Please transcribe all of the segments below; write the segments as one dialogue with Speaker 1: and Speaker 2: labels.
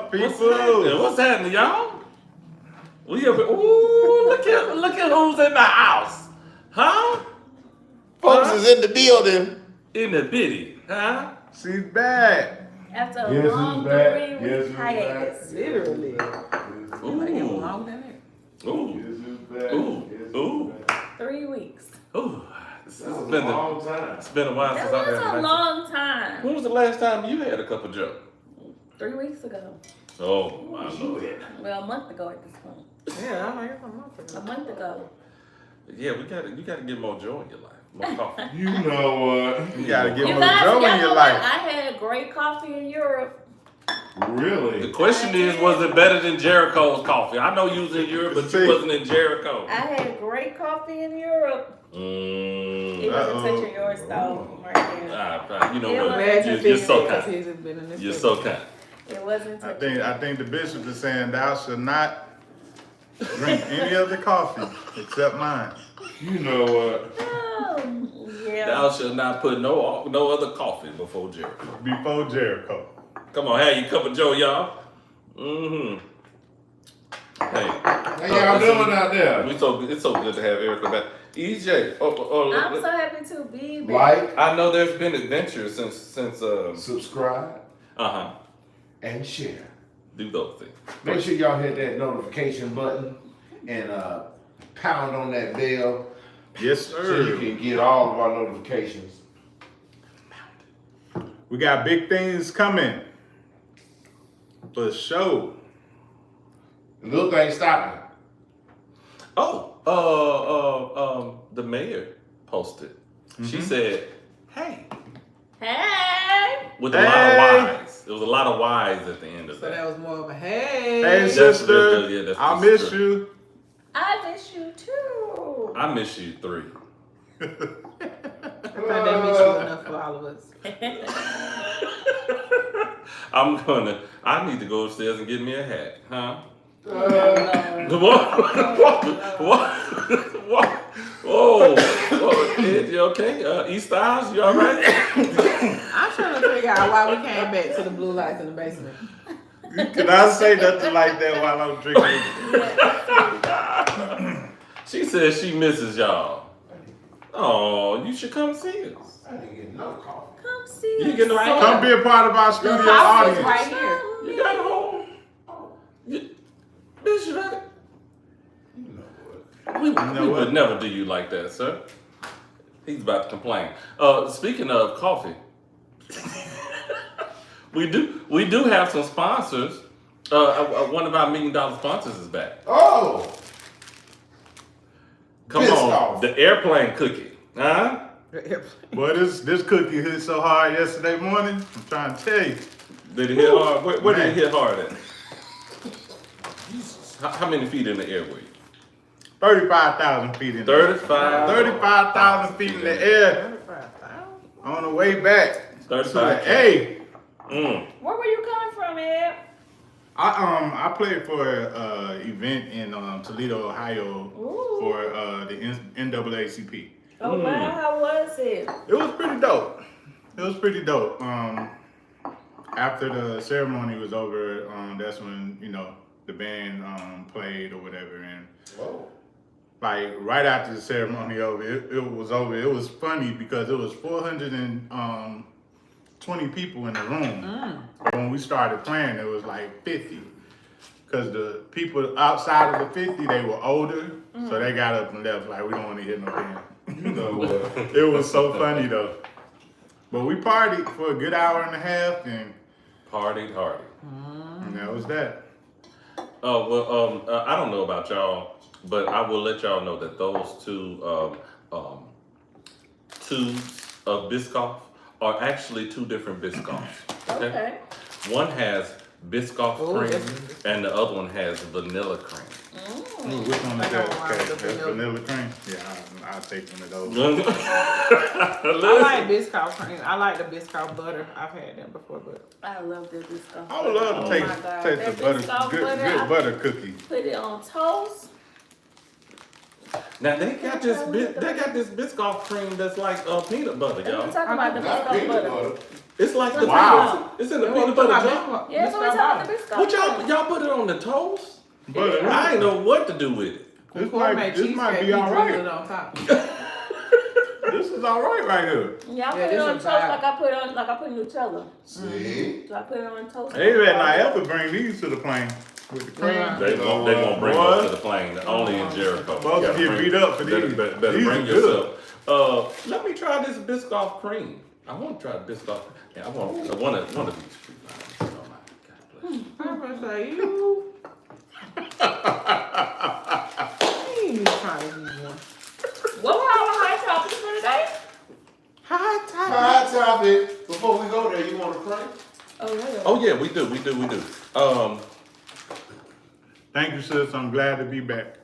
Speaker 1: up, people?
Speaker 2: What's happening, y'all? We up here. Ooh, look at who's in the house. Huh?
Speaker 3: Folks is in the building.
Speaker 2: In the bitty, huh?
Speaker 1: She's back.
Speaker 4: After a long 3-week hiatus.
Speaker 5: Literally.
Speaker 2: Ooh.
Speaker 5: Longer than that.
Speaker 2: Ooh.
Speaker 4: 3 weeks.
Speaker 2: Ooh.
Speaker 3: It's been a long time.
Speaker 2: It's been a while
Speaker 4: That
Speaker 2: since I've had
Speaker 4: was a long time.
Speaker 2: When was the last time you had a cup of Joe?
Speaker 4: 3 weeks ago.
Speaker 2: Oh, my Lord.
Speaker 4: Well, a month ago at this point.
Speaker 5: Yeah, I heard a month ago.
Speaker 4: A month ago.
Speaker 2: Yeah, you gotta get more joy in your life. More coffee.
Speaker 3: You know what?
Speaker 1: You gotta get
Speaker 4: You
Speaker 1: more
Speaker 4: guys,
Speaker 1: joy in
Speaker 4: y'all
Speaker 1: your
Speaker 4: know
Speaker 1: life.
Speaker 4: what? I had great coffee in Europe.
Speaker 3: Really?
Speaker 2: The question is, was it better than Jericho's coffee? I know you was in Europe, but you wasn't in Jericho.
Speaker 4: I had great coffee in Europe. It wasn't touching yours though, Markell.
Speaker 2: You know
Speaker 4: It
Speaker 2: what?
Speaker 4: was-
Speaker 2: You're so
Speaker 5: because
Speaker 2: kind.
Speaker 5: he's been in this
Speaker 2: You're so kind.
Speaker 4: It wasn't touching.
Speaker 1: I think the bishop is saying thou shalt not drink any other coffee except mine.
Speaker 3: You know what?
Speaker 4: Oh, yeah.
Speaker 2: Thou shalt not put no other coffee before Jericho.
Speaker 1: Before Jericho.
Speaker 2: Come on, have your cup of Joe, y'all. Mm-hmm. Hey.
Speaker 3: How y'all doing out there?
Speaker 2: It's so good to have Erica back. EJ.
Speaker 4: I'm so happy to be back.
Speaker 3: Like,
Speaker 2: I know there's been adventures since
Speaker 3: subscribe, and share.
Speaker 2: do those things.
Speaker 3: Make sure y'all hit that notification button and pound on that bell
Speaker 1: Yes,
Speaker 3: so you
Speaker 1: sir.
Speaker 3: can get all of our notifications.
Speaker 1: We got big things coming. For sure.
Speaker 3: Little things stopping.
Speaker 2: The mayor posted. She said, "Hey,"
Speaker 4: Hey.
Speaker 2: with a lot of Y's. There was a lot of Y's at the end of
Speaker 5: So that
Speaker 2: that.
Speaker 5: was more of a hey.
Speaker 1: Hey,
Speaker 2: That's-
Speaker 1: sister.
Speaker 2: yeah, that's
Speaker 1: I
Speaker 2: the
Speaker 1: miss
Speaker 2: sister.
Speaker 1: you.
Speaker 4: I miss you too.
Speaker 2: I miss you 3.
Speaker 5: I thought that missed you enough for all of us.
Speaker 2: I need to go upstairs and get me a hat, huh? What? Whoa. You okay? East Styles, you all right?
Speaker 5: I'm trying to figure out why we came back to the blue lights in the basement.
Speaker 1: Can I say nothing like that while I'm drinking?
Speaker 2: She says she misses y'all. Oh, you should come see us.
Speaker 3: I didn't get no coffee.
Speaker 4: Come see
Speaker 2: You
Speaker 4: us.
Speaker 2: get the
Speaker 5: Right
Speaker 1: Come be a part of our studio
Speaker 5: Office
Speaker 1: audience.
Speaker 5: right here.
Speaker 2: You got home. Bitch, you got it.
Speaker 3: You know what?
Speaker 2: We would never do you like that, sir. He's about to complain. Speaking of coffee, we do have some sponsors. One of our $1 million sponsors is back.
Speaker 3: Oh!
Speaker 2: Come on, the airplane cookie, huh?
Speaker 1: Boy, this cookie hit so hard yesterday morning. I'm trying to tell you.
Speaker 2: Did it hit hard? Where did it
Speaker 1: Man.
Speaker 2: hit hard at? How many feet in the air were you?
Speaker 1: 35,000 feet in the air. 35,000 feet in the air.
Speaker 5: 35,000?
Speaker 1: On the way back.
Speaker 2: 35.
Speaker 1: Hey,
Speaker 2: Mm.
Speaker 4: Where were you coming from, Ed?
Speaker 1: I played for an event in Toledo, Ohio
Speaker 4: Ooh.
Speaker 1: for the NAACP.
Speaker 4: Oh wow, how was it?
Speaker 1: It was pretty dope. After the ceremony was over, that's when the band played or whatever, and like right after the ceremony over, it was over. It was funny because it was 420 people in the room. When we started playing, it was like 50. Because the people outside of the 50, they were older, so they got up and left like, we don't want to hear no band.
Speaker 3: You know what?
Speaker 1: It was so funny though. But we partied for a good hour and a half, and
Speaker 2: Partied hardy.
Speaker 1: that was that.
Speaker 2: Oh, well, I don't know about y'all, but I will let y'all know that those two tubes of Biscoff are actually 2 different Biscoffs.
Speaker 4: Okay.
Speaker 2: One has Biscoff
Speaker 5: Oh,
Speaker 2: cream,
Speaker 5: that's-
Speaker 2: and the other one has vanilla cream.
Speaker 1: Ooh, which one is that? Okay, that's vanilla cream? Yeah, I'll take one of those.
Speaker 5: I like Biscoff cream. I like the Biscoff butter. I've had them before, but
Speaker 4: I love that Biscoff.
Speaker 1: I would love to taste
Speaker 4: my God.
Speaker 1: the
Speaker 4: That
Speaker 1: butter,
Speaker 4: Biscoff
Speaker 1: good
Speaker 4: butter,
Speaker 1: butter cookie.
Speaker 4: Put it on toast.
Speaker 2: Now they got this Biscoff cream that's like peanut butter,
Speaker 4: We're
Speaker 2: y'all.
Speaker 4: talking about the
Speaker 3: Not
Speaker 4: Biscoff
Speaker 3: peanut
Speaker 4: butter.
Speaker 3: butter.
Speaker 2: It's like the
Speaker 1: Wow.
Speaker 2: It's in the peanut butter jar.
Speaker 4: Yeah, so we're talking about the Biscoff.
Speaker 2: What y'all put it on the toast?
Speaker 1: But
Speaker 2: I ain't know what to do with it.
Speaker 1: this
Speaker 5: Corn
Speaker 1: might
Speaker 5: cheesecake,
Speaker 1: be
Speaker 5: he
Speaker 1: all
Speaker 5: drizzled
Speaker 1: right.
Speaker 5: on top.
Speaker 1: This is all right here.
Speaker 4: Yeah, I put it
Speaker 5: this
Speaker 4: on
Speaker 5: is
Speaker 4: toast
Speaker 5: bad.
Speaker 4: like I put Nutella.
Speaker 3: See?
Speaker 4: So I put it on toast.
Speaker 1: They better not ever bring these to the plane with the cream.
Speaker 5: Yeah.
Speaker 2: They won't bring
Speaker 1: Boy.
Speaker 2: those to the plane. Only in Jericho.
Speaker 1: Supposed to
Speaker 2: You
Speaker 1: get
Speaker 2: gotta
Speaker 1: beat up for
Speaker 2: better,
Speaker 1: these.
Speaker 2: Better
Speaker 1: These
Speaker 2: bring
Speaker 1: are good.
Speaker 2: yourself. Let me try this Biscoff cream. I want to try the Biscoff. Yeah, I want of these fruit lines. Oh my God, bless you.
Speaker 5: I'm gonna say you. You need to try this one.
Speaker 4: What were our high topics for today?
Speaker 5: High top.
Speaker 3: Hot topic. Before we go there, you want to pray?
Speaker 4: Oh, really?
Speaker 2: Oh yeah, we do.
Speaker 1: Thank you, sis. I'm glad to be back.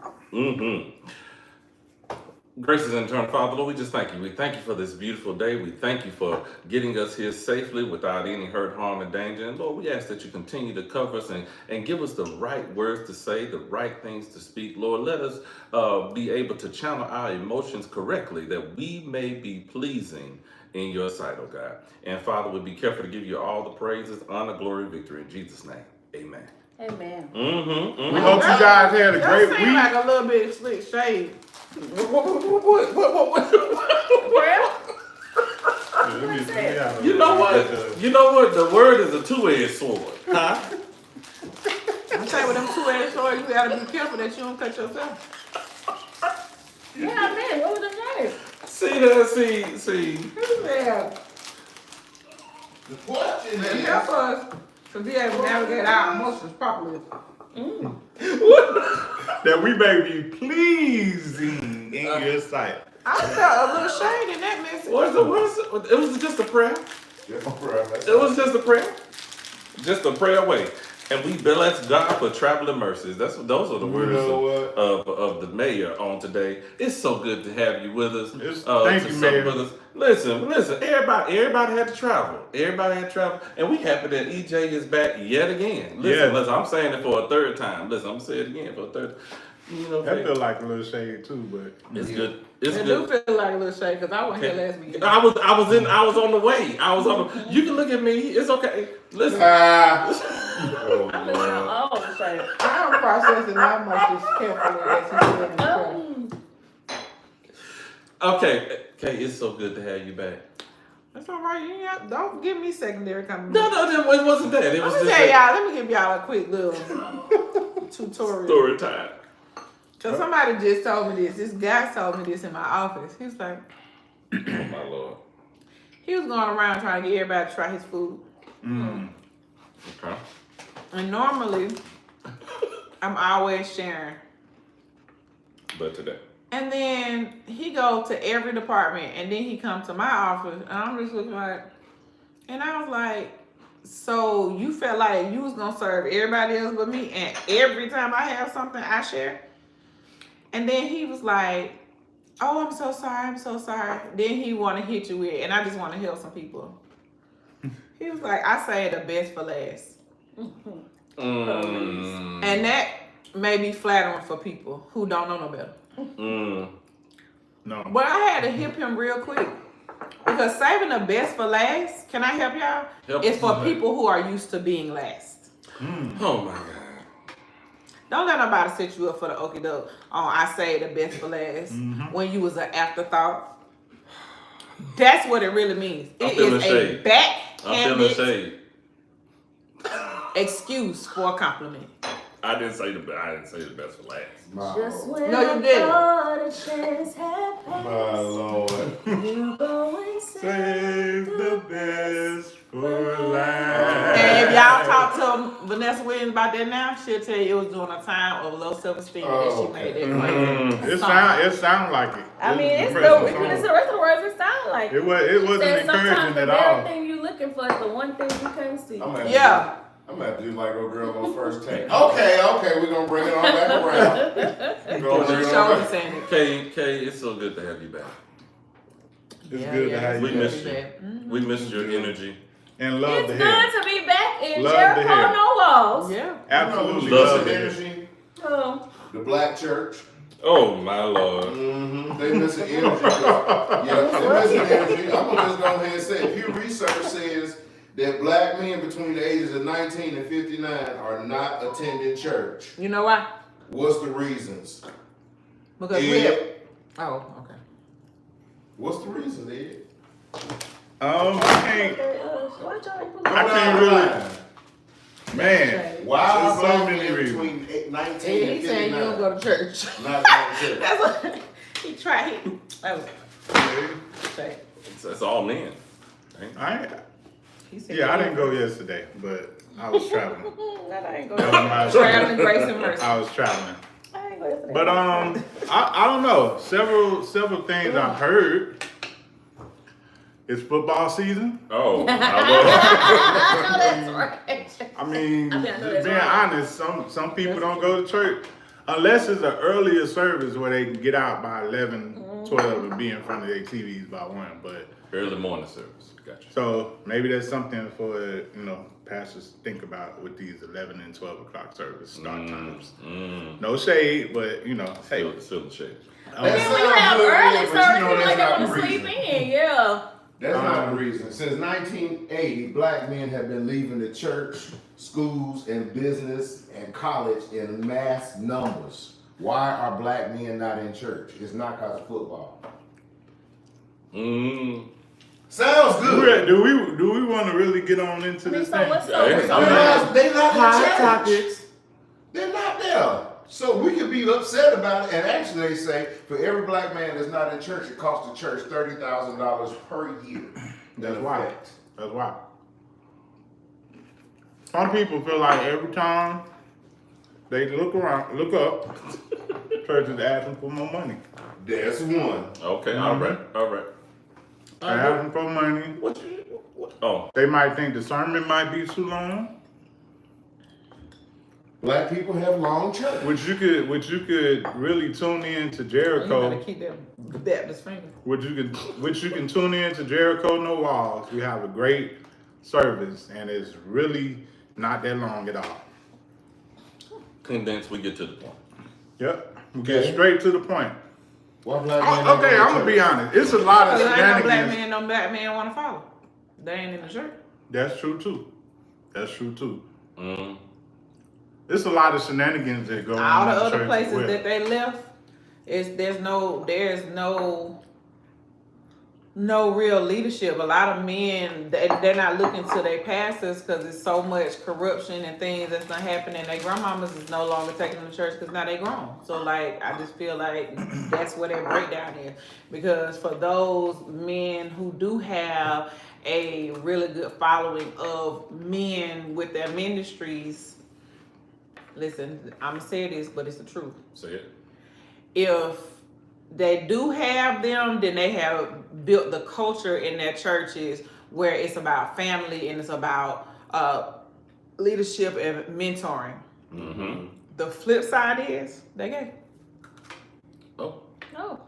Speaker 2: Gracious and eternal Father, Lord, we just thank you. We thank you for this beautiful day. We thank you for getting us here safely without any hurt, harm, and danger. And Lord, we ask that you continue to cover us and give us the right words to say, the right things to speak. Lord, let us be able to channel our emotions correctly, that we may be pleasing in your sight, oh God. And Father, we'll be careful to give you all the praises, honor, glory, and victory. In Jesus' name, amen.
Speaker 4: Amen.
Speaker 1: We hope you guys had a great
Speaker 5: That seemed
Speaker 1: week.
Speaker 5: like a little bit slick shade.
Speaker 2: What? You know what? The word is a two-edged sword. Huh?
Speaker 5: I'm saying with them two-edged swords, you gotta be careful that you don't cut yourself.
Speaker 4: Yeah, man. What was the name?
Speaker 2: See that? See.
Speaker 5: Yeah.
Speaker 3: The question
Speaker 5: It
Speaker 3: is,
Speaker 5: helps us to be able to navigate our emotions properly.
Speaker 1: That we may be pleasing in your sight.
Speaker 5: I felt a little shade in that message.
Speaker 2: It was just a prayer. It was just a prayer. Just a prayer away. And we bless God for traveling mercies. Those are the words of the mayor on today. It's so good to have you with us.
Speaker 1: Thank you, Mayor.
Speaker 2: With us. Listen. Everybody had to travel. And we happy that EJ is back yet again. Listen, I'm saying it for a third time. Listen, I'm saying it again for a third. You know,
Speaker 1: That feel like a little shade too, but
Speaker 2: it's good. It's
Speaker 5: It
Speaker 2: good.
Speaker 5: do feel like a little shade because I wasn't here last week.
Speaker 2: I was on the way. You can look at me. It's okay. Listen.
Speaker 4: I'm listening on all the shade.
Speaker 5: I'm processing my emotions carefully as he said in the prayer.
Speaker 2: Okay, it's so good to have you back.
Speaker 5: That's all right. Don't give me secondary comments.
Speaker 2: No, it wasn't that. It was
Speaker 5: Let me
Speaker 2: just
Speaker 5: tell y'all. Let me give y'all a quick little tutorial.
Speaker 2: story time.
Speaker 5: Cause somebody just told me this. This guy told me this in my office. He was like,
Speaker 2: Oh my Lord.
Speaker 5: he was going around trying to get everybody to try his food.
Speaker 2: Okay.
Speaker 5: And normally, I'm always sharing.
Speaker 2: But today.
Speaker 5: And then he go to every department, and then he come to my office, and I'm just looking like, and I was like, so you felt like you was gonna serve everybody else but me, and every time I have something I share? And then he was like, oh, I'm so sorry. Then he want to hit you with, and I just want to help some people. He was like, I say the best for last. And that may be flattering for people who don't know no better.
Speaker 1: no.
Speaker 5: But I had to hip him real quick. Because saving the best for last, can I help y'all? It's for people who are used to being last.
Speaker 2: Oh my God.
Speaker 5: Don't let nobody set you up for the okie doke on I say the best for last when you was an afterthought. That's what it really means. It is a backhanded excuse for a compliment.
Speaker 2: I didn't say the best for last.
Speaker 4: Just when
Speaker 5: No, you
Speaker 4: I
Speaker 5: didn't.
Speaker 4: thought a chance had passed,
Speaker 3: My Lord.
Speaker 4: you go and
Speaker 1: Save the best for
Speaker 5: And
Speaker 1: last.
Speaker 5: if y'all talk to Vanessa Williams about that now, she'll tell you it was during a time of low self-esteem that she made that claim.
Speaker 1: It sound like it.
Speaker 4: I mean, it's the
Speaker 1: impressive
Speaker 4: if you listen to
Speaker 1: song.
Speaker 4: the rest of the words, it sounds like
Speaker 1: It wasn't
Speaker 4: Said sometimes
Speaker 1: encouraging
Speaker 4: the
Speaker 1: at
Speaker 4: very
Speaker 1: all.
Speaker 4: thing you looking for is the one thing you can't see.
Speaker 5: Yeah.
Speaker 3: I'm gonna have to do like a girl on first take. Okay, we're gonna bring it on back around.
Speaker 2: Kay, it's so good to have you back.
Speaker 1: It's good to have you
Speaker 2: We
Speaker 1: back.
Speaker 2: missed you. We missed your energy.
Speaker 1: And love
Speaker 4: It's
Speaker 1: the
Speaker 4: good
Speaker 1: hair.
Speaker 4: to be back in
Speaker 1: Love the
Speaker 4: Jericho
Speaker 1: hair.
Speaker 4: No Walls.
Speaker 5: Yeah.
Speaker 1: Absolutely
Speaker 2: Love
Speaker 1: love
Speaker 2: the
Speaker 1: the hair.
Speaker 3: energy.
Speaker 4: Oh,
Speaker 3: The black church.
Speaker 2: Oh my Lord.
Speaker 3: They missing energy. Yeah, they missing energy. I'm gonna just go ahead and say, Pew Research says that black men between the ages of 19 and 59 are not attending church.
Speaker 5: You know why?
Speaker 3: What's the reasons?
Speaker 5: Because
Speaker 3: Ed,
Speaker 5: we have. Oh, okay.
Speaker 3: What's the reasons, Ed?
Speaker 1: I can't really. Man,
Speaker 3: Why are
Speaker 1: there's so
Speaker 3: black
Speaker 1: many
Speaker 3: men
Speaker 1: reasons.
Speaker 3: between 19
Speaker 5: And
Speaker 3: and
Speaker 5: he's
Speaker 3: 59
Speaker 5: saying you don't go to church.
Speaker 3: not going to church?
Speaker 5: That's what he tried.
Speaker 2: It's all men.
Speaker 5: He said
Speaker 1: Yeah, I didn't go yesterday, but I was traveling.
Speaker 4: That I ain't
Speaker 1: That was
Speaker 4: going.
Speaker 1: my
Speaker 5: Traveling grace and mercy.
Speaker 1: I was traveling.
Speaker 4: I ain't going.
Speaker 1: But I don't know. Several things I've heard. It's football season.
Speaker 2: Oh, I
Speaker 4: I know that's right.
Speaker 1: I mean,
Speaker 4: I know that's
Speaker 1: being
Speaker 4: right.
Speaker 1: honest, some people don't go to church unless it's an earlier service where they can get out by 11, 12 and be in front of their TVs by 1. But
Speaker 2: early morning service. Gotcha.
Speaker 1: so maybe that's something for pastors to think about with these 11 and 12 o'clock service start times. No shade, but hey.
Speaker 2: Still the shade.
Speaker 4: But then when you have early service, people like they want to sleep in. Yeah.
Speaker 3: That's not the reason. Since 1980, black men have been leaving the church, schools, and business and college in mass numbers. Why are black men not in church? It's not because of football. Sounds good.
Speaker 1: Do we want to really get on into this thing?
Speaker 3: They're not in church. They're not there. So we could be upset about it, and actually they say for every black man that's not in church, it costs the church $30,000 per year.
Speaker 1: That's why. That's why. Some people feel like every time they look up, church is asking for more money.
Speaker 3: That's one.
Speaker 2: Okay, all right.
Speaker 1: They're asking for money.
Speaker 2: Oh,
Speaker 1: They might think the sermon might be too long.
Speaker 3: Black people have long church.
Speaker 1: Which you could really tune in to
Speaker 5: You
Speaker 1: Jericho.
Speaker 5: gotta keep that Baptist finger.
Speaker 1: Which you can tune in to Jericho No Walls. We have a great service, and it's really not that long at all.
Speaker 2: condensed, we get to the point.
Speaker 1: Yep, we get straight to the point.
Speaker 3: Why black men don't go
Speaker 1: Okay,
Speaker 3: to
Speaker 1: I'm gonna be
Speaker 3: church?
Speaker 1: honest. It's a lot of
Speaker 5: Because I know black
Speaker 1: shenanigans.
Speaker 5: men, no black man want to follow. They ain't in the church.
Speaker 1: That's true too. There's a lot of shenanigans that go on.
Speaker 5: All the
Speaker 1: in
Speaker 5: other
Speaker 1: church as
Speaker 5: places
Speaker 1: well.
Speaker 5: that they left, there's no real leadership. A lot of men, they're not looking to their pastors because there's so much corruption and things that's not happening. Their grandmamas is no longer taking them to church because now they grown. So like, I just feel like that's where their breakdown is. Because for those men who do have a really good following of men with their ministries, listen, I'm gonna say this, but it's the truth.
Speaker 2: Say it.
Speaker 5: If they do have them, then they have built the culture in their churches where it's about family and it's about leadership and mentoring.
Speaker 2: Mm-hmm.
Speaker 5: The flip side is they gay.
Speaker 2: Oh.
Speaker 4: No.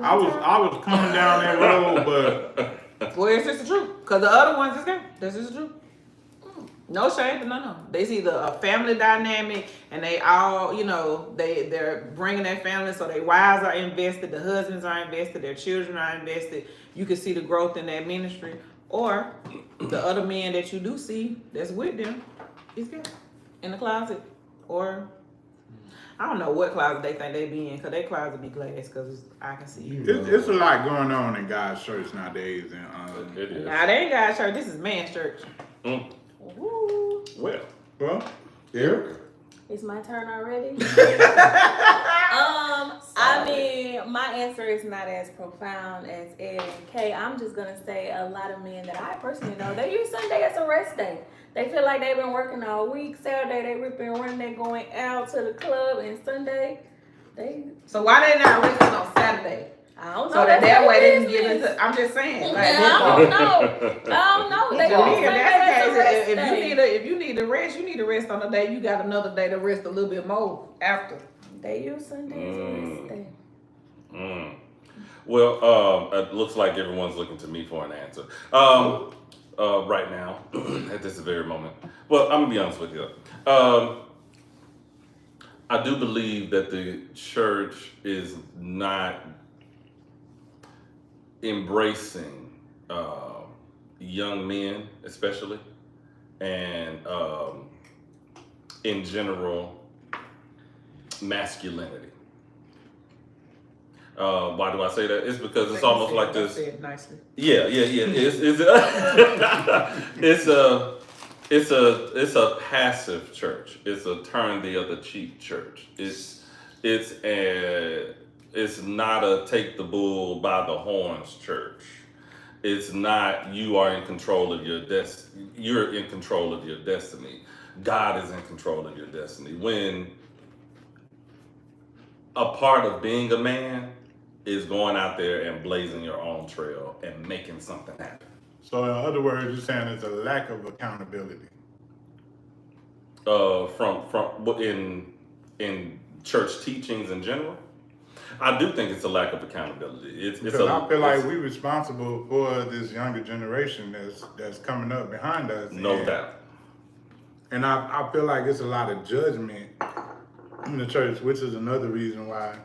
Speaker 1: I was coming down that road, but
Speaker 5: Well, it's just the truth. Because the other ones is gay. That's just the truth. No shade, but no. They see the family dynamic, and they all, they're bringing their family, so their wives are invested, the husbands are invested, their children are invested. You can see the growth in that ministry. Or the other men that you do see that's with them is gay in the closet, or I don't know what closet they think they be in, because their closet be glass, because I can see you.
Speaker 1: it's a lot going on in God's church nowadays, and
Speaker 2: It is.
Speaker 5: Nah, they ain't God's church. This is man's church.
Speaker 4: Ooh.
Speaker 2: Well,
Speaker 3: Eric?
Speaker 4: It's my turn already. I mean, my answer is not as profound as Ed and Kay. I'm just gonna say a lot of men that I personally know, they use Sunday as a rest day. They feel like they've been working all week. Saturday they ripping and running, they going out to the club, and Sunday
Speaker 5: So why they not resting on Saturday?
Speaker 4: I don't know.
Speaker 5: So that
Speaker 4: that's
Speaker 5: way
Speaker 4: their
Speaker 5: they can get
Speaker 4: business.
Speaker 5: into. I'm just saying. Like,
Speaker 4: I don't know. They
Speaker 5: So
Speaker 4: use
Speaker 5: if
Speaker 4: Sunday
Speaker 5: that's
Speaker 4: as a
Speaker 5: the
Speaker 4: rest
Speaker 5: case,
Speaker 4: day.
Speaker 5: if you need to rest, you need to rest on the day. You got another day to rest a little bit more after.
Speaker 4: They use Sunday as a rest day.
Speaker 2: Well, it looks like everyone's looking to me for an answer. Right now, at this very moment. Well, I'm gonna be honest with you. I do believe that the church is not embracing, young men, especially, and in general, masculinity. Why do I say that? It's because it's almost like this.
Speaker 5: Say it nicely.
Speaker 2: Yeah. It's a passive church. It's a turn the other cheek church. It's not a take the bull by the horns church. It's not you are in control of your destiny. You're in control of your destiny. God is in control of your destiny. When a part of being a man is going out there and blazing your own trail and making something happen.
Speaker 1: So in other words, you're saying it's a lack of accountability.
Speaker 2: In church teachings in general, I do think it's a lack of accountability. I
Speaker 1: feel like we're responsible for this younger generation that's coming up behind us.
Speaker 2: No doubt.
Speaker 1: And I feel like it's a lot of judgment in the church, which is another reason why.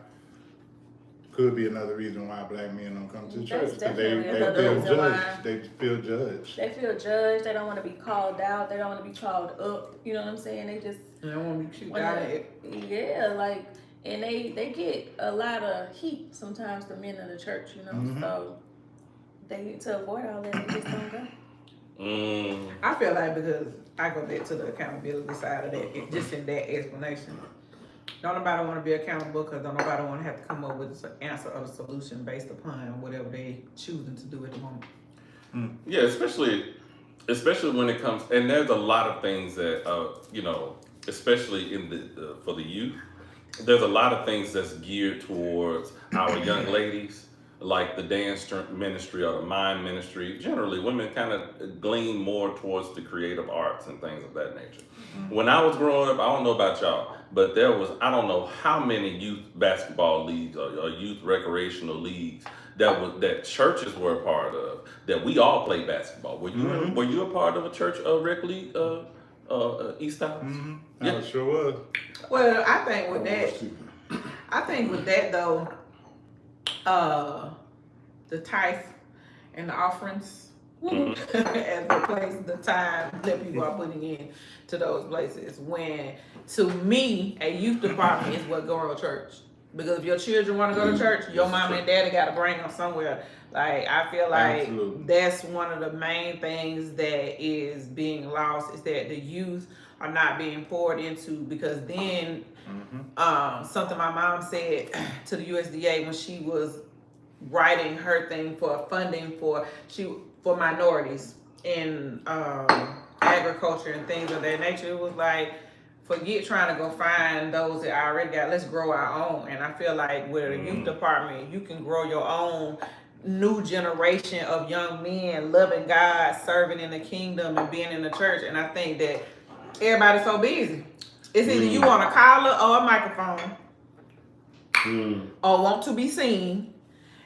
Speaker 1: Could be another reason why black men don't come to church.
Speaker 4: That's
Speaker 1: They
Speaker 4: definitely
Speaker 1: feel
Speaker 4: another reason why.
Speaker 1: judged. They feel judged.
Speaker 4: They feel judged. They don't want to be called out. They don't want to be called up. You know what I'm saying? They just
Speaker 5: I don't want to be cute out of it.
Speaker 4: Yeah, like, and they get a lot of heat sometimes, the men in the church, you know.
Speaker 1: Mhm.
Speaker 4: So they need to avoid all that. They just don't go.
Speaker 5: I feel like because I go back to the accountability side of that, just in that explanation. Don't nobody want to be accountable because don't nobody want to have to come up with an answer or a solution based upon whatever they choosing to do at the moment.
Speaker 2: Yeah, especially when it comes, and there's a lot of things that especially in the for the youth, there's a lot of things that's geared towards our young ladies, like the dance ministry or the mime ministry. Generally, women kind of glean more towards the creative arts and things of that nature. When I was growing up, I don't know about y'all, but there was, I don't know how many youth basketball leagues or youth recreational leagues that churches were a part of, that we all played basketball. Were you a part of a church rec league, East House?
Speaker 1: Mm-hmm.
Speaker 2: Yeah.
Speaker 1: I sure was.
Speaker 5: Well, I think with that though, the tithe and the offerings as the place, the time that people are putting in to those places. When, to me, a youth department is what go to church. Because if your children want to go to church, your mom and daddy got to bring them somewhere. Like, I feel like
Speaker 1: Absolutely.
Speaker 5: that's one of the main things that is being lost, is that the youth are not being poured into, because then something my mom said to the USDA when she was writing her thing for funding for minorities in agriculture and things of that nature, it was like, forget trying to go find those that I already got. Let's grow our own. And I feel like with a youth department, you can grow your own new generation of young men loving God, serving in the kingdom, and being in the church. And I think that everybody's so busy. It's either you want a collar or a microphone, or want to be seen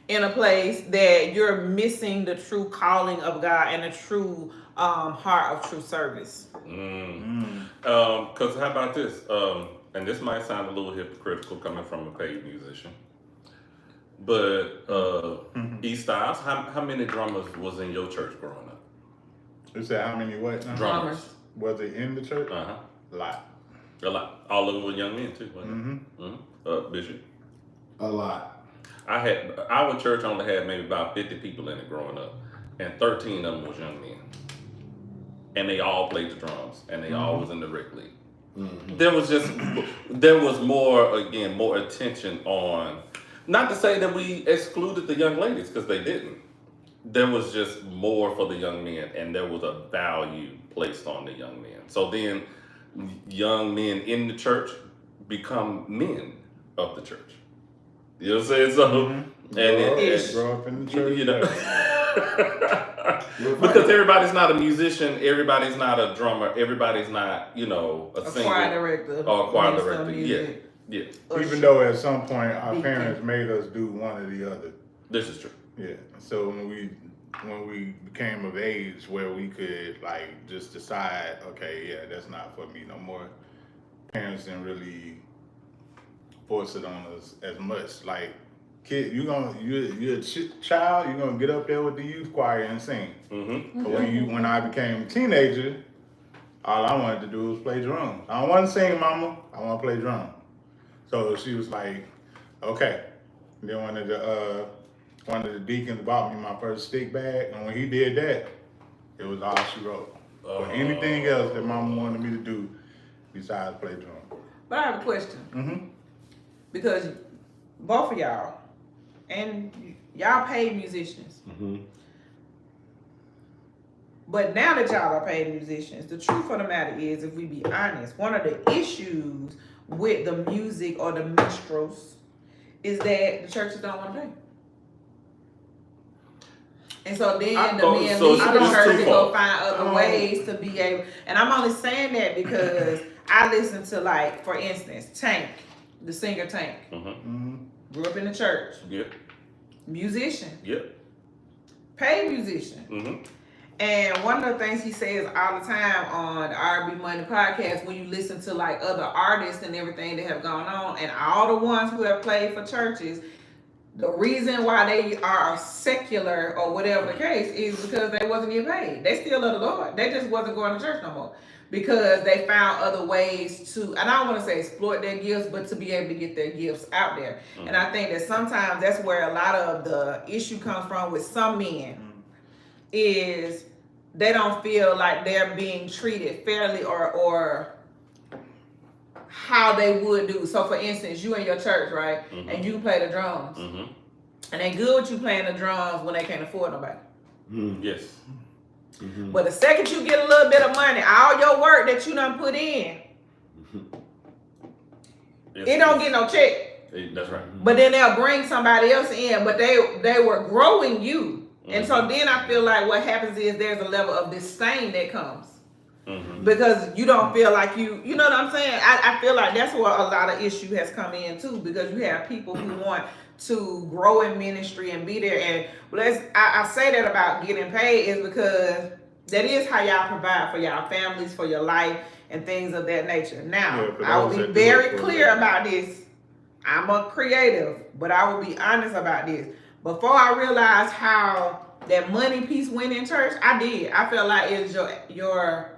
Speaker 5: in a place that you're missing the true calling of God and the true heart of true service.
Speaker 2: Because how about this? And this might sound a little hypocritical coming from a paid musician, but E Styles, how many drummers was in your church growing up?
Speaker 1: You said how many what? Now?
Speaker 2: Drummers.
Speaker 1: Was it in the church?
Speaker 2: Uh-huh.
Speaker 1: A lot.
Speaker 2: A lot. All of them were young men too, wasn't it? Bishop?
Speaker 3: A lot.
Speaker 2: Our church only had maybe about 50 people in it growing up, and 13 of them was young men. And they all played the drums, and they all was in the rec league. There was more attention on, not to say that we excluded the young ladies, because they didn't. There was just more for the young men, and there was a value placed on the young men. So then young men in the church become men of the church. You know what I'm saying? So, and
Speaker 1: grow up in the church.
Speaker 2: you know, because everybody's not a musician, everybody's not a drummer, everybody's not, a singer.
Speaker 5: Choir director.
Speaker 2: Or a choir
Speaker 5: minister
Speaker 2: director.
Speaker 5: of music.
Speaker 2: Yeah.
Speaker 1: Even though at some point our parents made us do one or the other.
Speaker 2: This is true.
Speaker 1: Yeah. So when we became of age where we could just decide, okay, yeah, that's not for me no more. Parents didn't really force it on us as much. Like kid, you're a child, you're gonna get up there with the youth choir and sing.
Speaker 2: Mm-hmm.
Speaker 1: But when I became a teenager, all I wanted to do was play drums. I don't want to sing, mama. I want to play drums. So she was like, okay. And then one of the deacons bought me my first stick bag, and when he did that, it was all she wrote. For anything else that mama wanted me to do besides play drums.
Speaker 5: But I have a question.
Speaker 1: Mm-hmm.
Speaker 5: Because both of y'all, and y'all paid musicians.
Speaker 3: Mm-hmm.
Speaker 5: But now that y'all are paid musicians, the truth of the matter is, if we be honest, one of the issues with the music or the minstrels is that the churches don't want to pay. And so then the men leave the church and go find other ways to be able. And I'm only saying that because I listen to, like, for instance, Tank, the singer Tank.
Speaker 2: Mm-hmm.
Speaker 5: Grew up in the church.
Speaker 2: Yep.
Speaker 5: Musician.
Speaker 2: Yep.
Speaker 5: Paid musician.
Speaker 2: Mm-hmm.
Speaker 5: And one of the things he says all the time on the R&B Money podcast, when you listen to like other artists and everything that have gone on, and all the ones who have played for churches, the reason why they are secular or whatever the case is because they wasn't getting paid. They still love the Lord. They just wasn't going to church no more because they found other ways to, and I don't want to say exploit their gifts, but to be able to get their gifts out there. Mm-hmm. And I think that sometimes that's where a lot of the issue comes from with some men is they don't feel like they're being treated fairly or how they would do. So for instance, you in your church, right? Mm-hmm. And you play the drums. Mm-hmm. And they good with you playing the drums when they can't afford nobody.
Speaker 2: Mm-hmm. Yes.
Speaker 5: Mm-hmm. But the second you get a little bit of money, all your work that you done put in, it don't get no check.
Speaker 2: That's right.
Speaker 5: But then they'll bring somebody else in, but they were growing you. And so then I feel like what happens is there's a level of disdain that comes. Mm-hmm. Because you don't feel like you know what I'm saying? I feel like that's where a lot of issue has come in too, because you have people who want to grow in ministry and be there. And I say that about getting paid is because that is how y'all provide for y'all families, for your life, and things of that nature. Now, I will be very clear about this. I'm a creative, but I will be honest about this. Before I realized how that money piece went in church, I did. I felt like it was your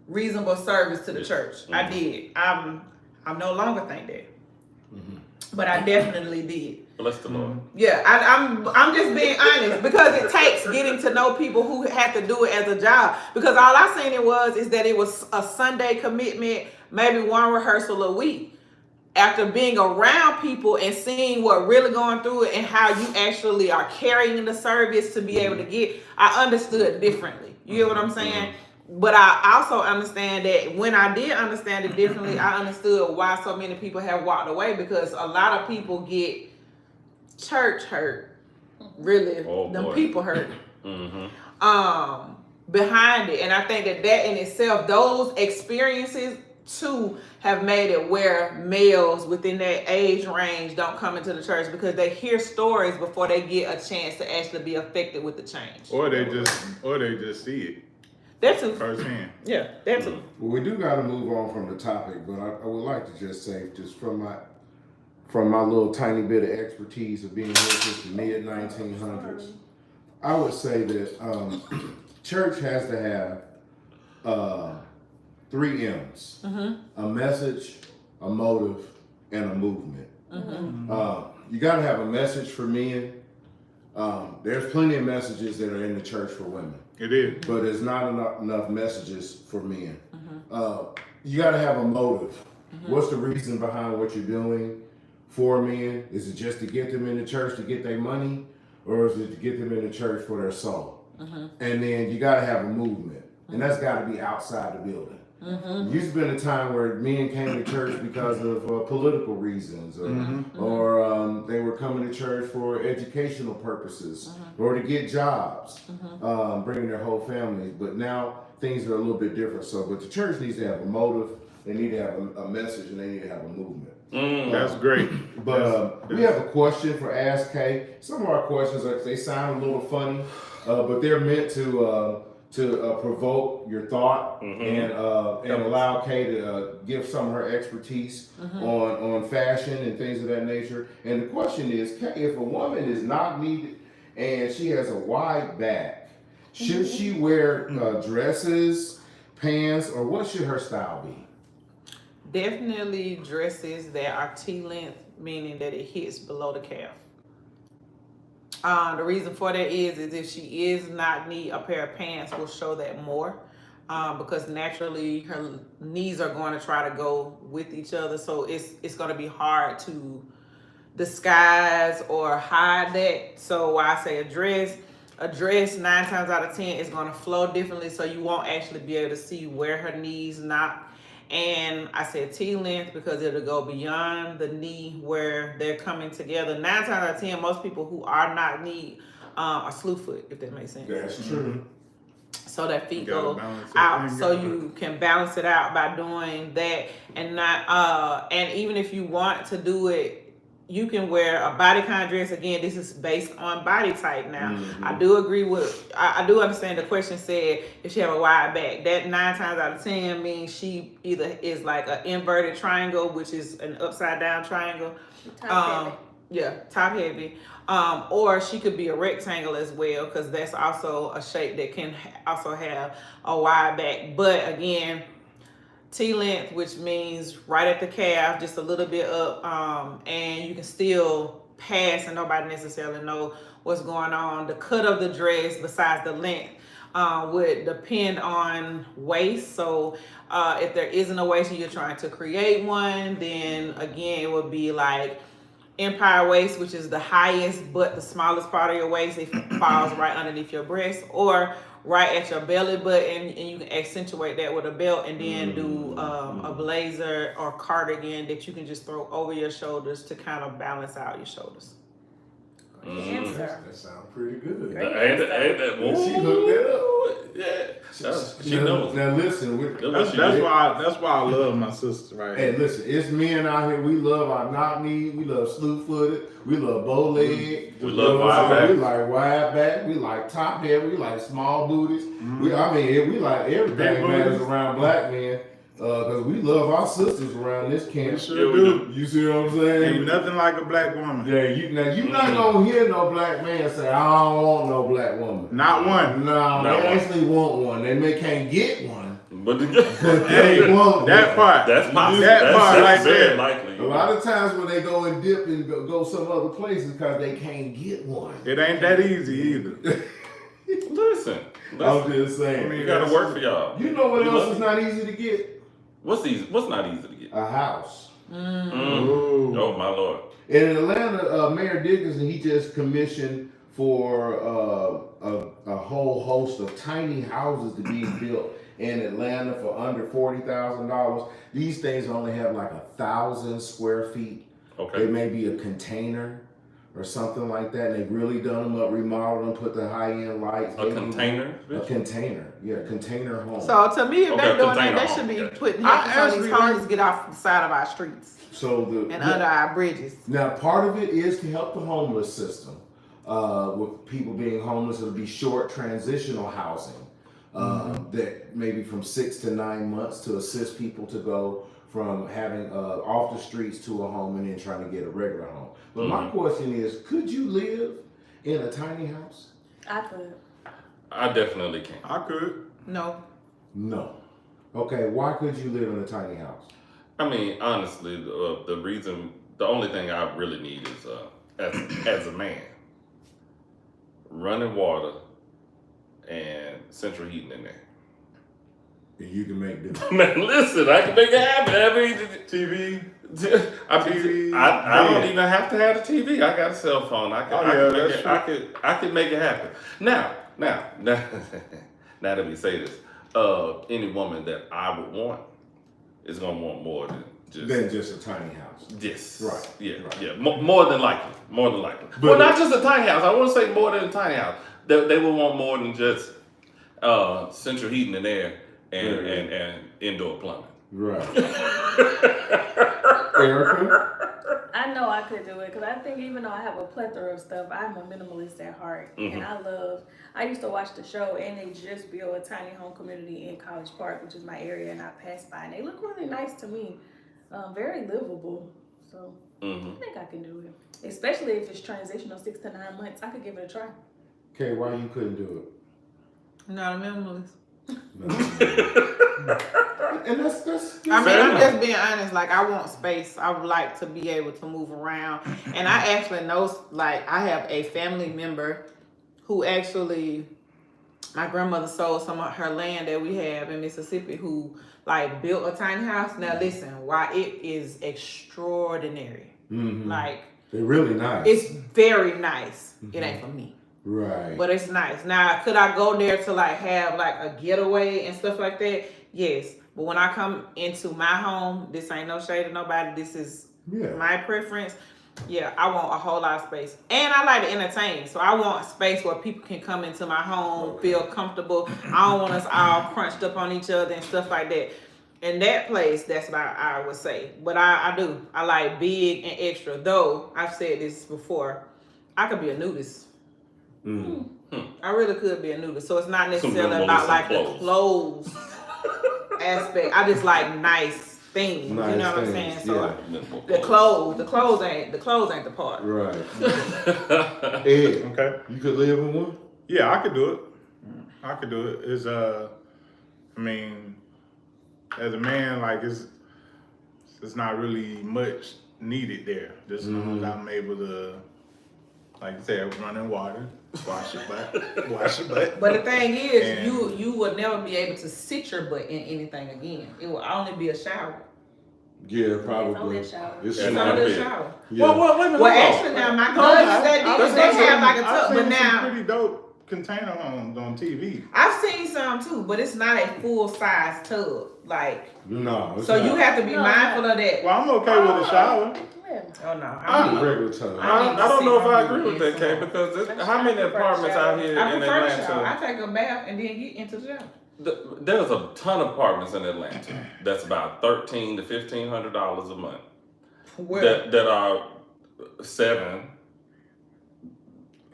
Speaker 5: reasonable service to the church. Mm-hmm. I did. I'm no longer think that, but I definitely did.
Speaker 2: Bless the Lord.
Speaker 5: Yeah, I'm just being honest because it takes getting to know people who have to do it as a job. Because all I seen is that it was a Sunday commitment, maybe one rehearsal a week. After being around people and seeing what really going through it and how you actually are carrying the service to be able to get, I understood differently. You get what I'm saying? But I also understand that when I did understand it differently, I understood why so many people have walked away, because a lot of people get church hurt. Really, people hurt. Mm-hmm. Behind it. And I think that in itself, those experiences too have made it where males within that age range don't come into the church because they hear stories before they get a chance to actually be affected with the change.
Speaker 1: Or they just see it.
Speaker 5: That too.
Speaker 1: Firsthand.
Speaker 5: Yeah, that too.
Speaker 3: Well, we do got to move on from the topic, but I would like to just say, just from my little tiny bit of expertise of being here since the mid 1900s, I would say that church has to have 3 M's: a message, a motive, and a movement. You got to have a message for men. There's plenty of messages that are in the church for women.
Speaker 1: It is.
Speaker 3: But there's not enough messages for men. You got to have a motive. What's the reason behind what you're doing for men? Is it just to get them in the church to get their money? Or is it to get them in the church for their soul? And then you got to have a movement. And that's got to be outside the building. Used to be a time where men came to church because of political reasons, or they were coming to church for educational purposes, or to get jobs, bringing their whole families. But now things are a little bit different. But the church needs to have a motive, they need to have a message, and they need to have a movement.
Speaker 1: That's great.
Speaker 3: But we have a question for Ask K. Some of our questions, they sound a little funny, but they're meant to to provoke your thought and allow Kay to give some of her expertise on fashion and things of that nature. And the question is, Kay, if a woman is not needed and she has a wide back, should she wear dresses, pants, or what should her style be?
Speaker 5: Definitely dresses that are T-length, meaning that it hits below the calf. The reason for that is if she is not need, a pair of pants will show that more, because naturally her knees are going to try to go with each other. So it's going to be hard to disguise or hide that. So I say a dress 9 times out of 10 is going to flow differently, so you won't actually be able to see where her knees knock. And I said T-length because it'll go beyond the knee where they're coming together. 9 times out of 10, most people who are not knee are slew foot, if that makes sense.
Speaker 3: That's true.
Speaker 5: So that feet go out, so you can balance it out by doing that, and not and even if you want to do it, you can wear a bodycon dress. Again, this is based on body type now. I do agree with, I do understand the question said if she have a wide back. That 9 times out of 10 means she either is like an inverted triangle, which is an upside down triangle. Top heavy. Or she could be a rectangle as well, because that's also a shape that can also have a wide back. But again, T-length, which means right at the calf, just a little bit up, and you can still pass and nobody necessarily know what's going on. The cut of the dress, besides the length, would depend on waist. So if there isn't a waist and you're trying to create one, then again, it would be like empire waist, which is the highest but the smallest part of your waist. It falls right underneath your breast, or right at your belly button, and you can accentuate that with a belt, and then do a blazer or cardigan that you can just throw over your shoulders to kind of balance out your shoulders.
Speaker 3: That sounds pretty good.
Speaker 2: She
Speaker 3: hooked that up.
Speaker 2: Yeah, she knows.
Speaker 3: Now listen,
Speaker 1: that's why I love my sister, right?
Speaker 3: Hey, listen, it's men out here. We love our knock knee. We love slew footed. We love bow leg.
Speaker 2: We love wide back.
Speaker 3: We like wide back. We like top heavy. We like small booties. We like everything matters around black men. Because we love our sisters around this camp.
Speaker 1: We sure do.
Speaker 3: You see what I'm saying?
Speaker 1: Ain't nothing like a black woman.
Speaker 3: Yeah, you're not gonna hear no black man say, "I don't want no black woman."
Speaker 1: Not one.
Speaker 3: No, they actually want one. They can't get one,
Speaker 2: but
Speaker 3: they want
Speaker 1: that part.
Speaker 2: That's possible.
Speaker 1: That's
Speaker 2: very likely.
Speaker 3: A lot of times when they go and dip and go some other places because they can't get one.
Speaker 1: It ain't that easy either.
Speaker 2: Listen,
Speaker 3: I'm just saying.
Speaker 2: We gotta work for y'all.
Speaker 3: You know what else is not easy to get?
Speaker 2: What's easy? What's not easy to get?
Speaker 3: A house.
Speaker 2: Oh my Lord!
Speaker 3: In Atlanta, Mayor Dickinson, he just commissioned for a whole host of tiny houses to be built in Atlanta for under $40,000. These things only have like 1,000 square feet.
Speaker 2: Okay.
Speaker 3: They may be a container or something like that. And they've really done them up, remodeled them, put the high-end lights.
Speaker 2: A container?
Speaker 3: A container. Yeah, container home.
Speaker 5: So to me, if they're doing that, they should be putting these homes to get off the side of our streets and under our bridges.
Speaker 3: Now, part of it is to help the homeless system. With people being homeless, it'll be short transitional housing that maybe from 6 to 9 months to assist people to go from having off the streets to a home and then trying to get a regular home. But my question is, could you live in a tiny house?
Speaker 4: I could.
Speaker 2: I definitely can.
Speaker 1: I could.
Speaker 5: No.
Speaker 3: Okay, why could you live in a tiny house?
Speaker 2: I mean, honestly, the only thing I really need is, as a man, running water and central heating in there.
Speaker 3: And you can make this.
Speaker 2: Man, listen, I can make it happen. I mean,
Speaker 1: TV.
Speaker 2: I don't even have to have a TV. I got a cell phone. I can make it happen. Now that we say this, any woman that I would want is gonna want more than
Speaker 3: just a tiny house.
Speaker 2: Yes.
Speaker 3: Right.
Speaker 2: Yeah. More than likely. Well, not just a tiny house. I want to say more than a tiny house. They will want more than just central heating and air and indoor plumbing.
Speaker 3: Right. Erica?
Speaker 4: I know I could do it because I think even though I have a plethora of stuff, I'm a minimalist at heart. And I used to watch the show, and they just built a tiny home community in College Park, which is my area, and I passed by, and they look really nice to me. Very livable. So I think I can do it. Especially if it's transitional 6 to 9 months, I could give it a try.
Speaker 3: Okay, why you couldn't do it?
Speaker 5: Not a minimalist.
Speaker 3: And that's
Speaker 5: I mean, I'm just being honest. Like, I want space. I would like to be able to move around. And I actually know, like, I have a family member who actually, my grandmother sold some of her land that we have in Mississippi, who, like, built a tiny house. Now, listen, why it is extraordinary. Like,
Speaker 3: they're really nice.
Speaker 5: it's very nice. It ain't for me.
Speaker 3: Right.
Speaker 5: But it's nice. Now, could I go there to, like, have, like, a getaway and stuff like that? Yes. But when I come into my home, this ain't no shade to nobody. This is my preference. Yeah, I want a whole lot of space. And I like to entertain. So I want space where people can come into my home, feel comfortable. I don't want us all crunched up on each other and stuff like that. In that place, that's what I would say. But I do. I like big and extra. Though, I've said this before, I could be a nudist. I really could be a nudist. So it's not necessarily about like the clothes aspect. I just like nice things.
Speaker 3: Nice
Speaker 5: you know what I'm
Speaker 3: things,
Speaker 5: saying? So the clothes ain't the part.
Speaker 3: Right. Ed,
Speaker 1: Okay.
Speaker 3: you could live in one?
Speaker 1: Yeah, I could do it. I could do it. It's I mean, as a man, like it's not really much needed there. Just as long as I'm able to, like you said, run in water, wash your butt.
Speaker 5: But the thing is,
Speaker 1: And-
Speaker 5: you would never be able to sit your butt in anything again. It will only be a shower.
Speaker 3: Yeah,
Speaker 4: It's
Speaker 3: probably.
Speaker 4: only a shower.
Speaker 5: It's only a shower.
Speaker 3: Yeah.
Speaker 2: Well, wait a minute.
Speaker 5: Well,
Speaker 2: hold on.
Speaker 5: actually, now my cousins they have like a tub, but
Speaker 1: I've seen
Speaker 5: now
Speaker 1: some pretty dope container homes on TV.
Speaker 5: I've seen some too, but it's not a full size tub. Like,
Speaker 3: No. It's
Speaker 5: so
Speaker 3: not.
Speaker 5: you have to be mindful of that.
Speaker 1: Well, I'm okay with a shower.
Speaker 4: Yeah.
Speaker 5: Oh no,
Speaker 3: I need a regular tub.
Speaker 2: I don't know if I agree with that, Kay, because how many apartments out here
Speaker 5: I
Speaker 2: in
Speaker 5: prefer the shower.
Speaker 2: Atlanta?
Speaker 5: I take a bath and then get into the shower.
Speaker 2: There's a ton of apartments in Atlanta that's about $1,300 to $1,500 a month.
Speaker 5: Where?
Speaker 2: That are 700.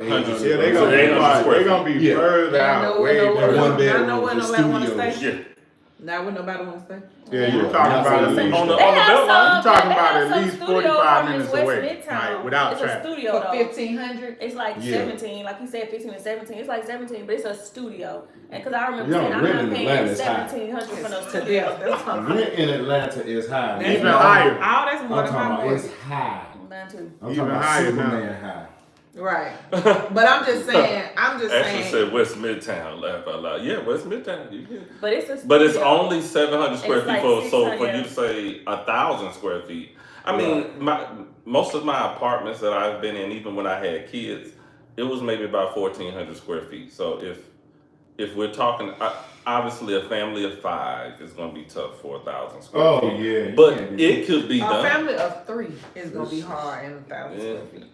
Speaker 1: Yeah, they're gonna be
Speaker 2: 800 square
Speaker 1: They're gonna be
Speaker 3: Yeah.
Speaker 1: further out. Way
Speaker 3: one bedroom
Speaker 5: I know where
Speaker 3: with
Speaker 5: nobody want to
Speaker 3: studios.
Speaker 5: stay.
Speaker 2: Yeah.
Speaker 5: Now where nobody want to stay.
Speaker 1: Yeah, you're talking about at least.
Speaker 2: On the
Speaker 4: They have
Speaker 2: belt line,
Speaker 4: some-
Speaker 1: You're talking
Speaker 4: they
Speaker 1: about
Speaker 4: have
Speaker 1: at
Speaker 4: some
Speaker 1: least
Speaker 4: studio
Speaker 1: 45
Speaker 4: apartments
Speaker 1: minutes
Speaker 4: West
Speaker 1: away,
Speaker 4: Midtown.
Speaker 1: like, without
Speaker 4: it's
Speaker 1: traffic.
Speaker 4: a studio
Speaker 5: For
Speaker 4: though.
Speaker 5: 1,500.
Speaker 4: It's like
Speaker 3: Yeah.
Speaker 4: 17, like you said, 15 to 17. It's like 17, but it's a studio. And because I remember
Speaker 3: Yeah,
Speaker 4: saying I'm
Speaker 3: rent
Speaker 4: not
Speaker 3: in
Speaker 4: paying
Speaker 3: Atlanta is high.
Speaker 4: 1,700 for no
Speaker 5: To
Speaker 4: studio.
Speaker 5: death. That's what I'm
Speaker 3: Rent in Atlanta is high.
Speaker 5: That's
Speaker 1: Even
Speaker 5: more-
Speaker 1: higher.
Speaker 5: All that's more
Speaker 3: I'm
Speaker 5: than
Speaker 3: talking
Speaker 5: my
Speaker 3: about
Speaker 5: mortgage.
Speaker 3: it's high.
Speaker 4: Mine too.
Speaker 3: I'm
Speaker 1: Even
Speaker 3: talking about
Speaker 1: higher
Speaker 3: Superman high.
Speaker 5: Right. But I'm just saying.
Speaker 2: Actually
Speaker 5: saying.
Speaker 2: said West Midtown. Laugh out loud. Yeah, West Midtown. You can.
Speaker 4: But it's a studio.
Speaker 2: But it's only 700 square
Speaker 4: It's
Speaker 2: feet
Speaker 4: like
Speaker 2: for so for
Speaker 4: 600.
Speaker 2: you to say 1,000 square feet. I mean, most of my apartments that I've been in, even when I had kids, it was maybe about 1,400 square feet. So if we're talking, obviously a family of 5 is going to be tough for 1,000 square
Speaker 3: Oh
Speaker 2: feet.
Speaker 3: yeah.
Speaker 2: But
Speaker 3: can't be-
Speaker 2: it could be
Speaker 5: A
Speaker 2: done.
Speaker 5: family of 3 is gonna be hard in 1,000
Speaker 2: Yeah,
Speaker 5: square feet.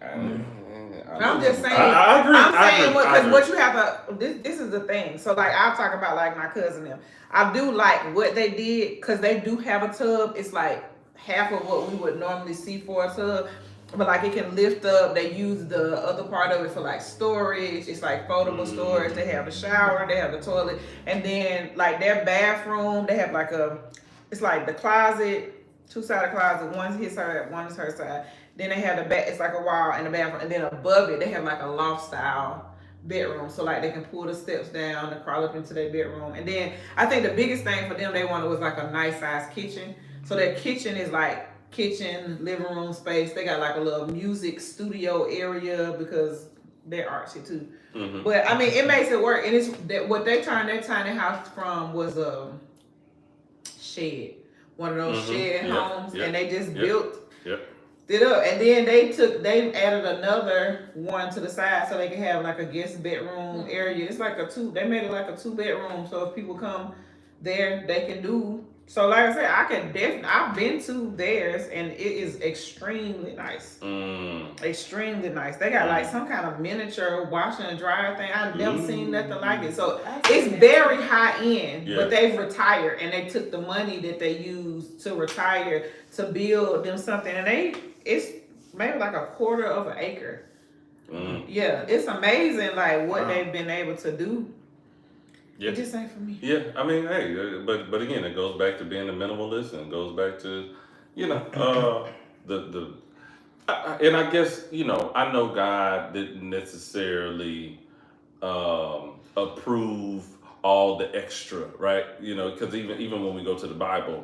Speaker 2: I'm
Speaker 5: just saying.
Speaker 2: I agree.
Speaker 5: I'm
Speaker 2: I
Speaker 5: saying
Speaker 2: agree. I
Speaker 5: because
Speaker 2: agree.
Speaker 5: what you have to. This is the thing. So like I'll talk about like my cousin them. I do like what they did because they do have a tub. It's like half of what we would normally see for a tub. But like it can lift up. They use the other part of it for like storage. It's like foldable storage. They have a shower. They have the toilet, and then like their bathroom. They have like it's like the closet, 2-sided closet. One's his side, one is her side. Then they have the back. It's like a wall in the bathroom, and then above it they have like a loft style bedroom. So like they can pull the steps down and crawl up into their bedroom. And then I think the biggest thing for them they wanted was like a nice size kitchen. So their kitchen is like kitchen, living room space. They got like a little music studio area because they're artsy too.
Speaker 2: Mhm.
Speaker 5: But I mean, it makes it work. And it's that what they turned their tiny house from was a shed, one of those shed
Speaker 2: Yep.
Speaker 5: homes,
Speaker 2: Yep.
Speaker 5: and they just
Speaker 2: Yep.
Speaker 5: built
Speaker 2: Yep.
Speaker 5: it up. And then they added another one to the side so they can have like a guest bedroom area. It's like they made it like a 2-bedroom. So if people come there, they can do. So like I said, I've been to theirs and it is extremely nice. Extremely nice. They got like some kind of miniature washer and dryer thing. I've never seen nothing like it. So it's very high end,
Speaker 2: Yeah.
Speaker 5: but they've retired and they took the money that they used to retire to build them something. And maybe like a quarter of an acre.
Speaker 2: Mm.
Speaker 5: Yeah, it's amazing like what they've been able to do.
Speaker 2: Yeah.
Speaker 5: It just ain't for me.
Speaker 2: Yeah, I mean, hey, but again, it goes back to being a minimalist, and it goes back to, you know, and I guess, you know, I know God didn't necessarily approve all the extra, right? You know, because even when we go to the Bible,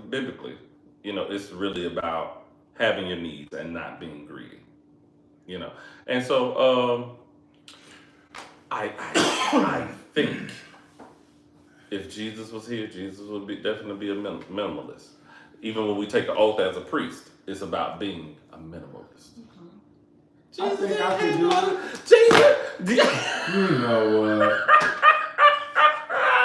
Speaker 2: biblically, you know, it's really about having your needs and not being greedy, you know. And so I think if Jesus was here, Jesus would definitely be a minimalist. Even when we take an oath as a priest, it's about being a minimalist.
Speaker 3: I think I can do it.
Speaker 2: Jesus!
Speaker 3: You know what?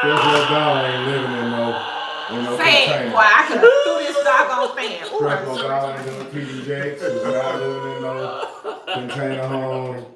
Speaker 3: Guess your dog ain't living in no
Speaker 5: Say it,
Speaker 3: container.
Speaker 5: boy. I could have threw this doggone fan. Ooh,
Speaker 3: Trap your dog ain't in no PDJ. She's not living in no container home.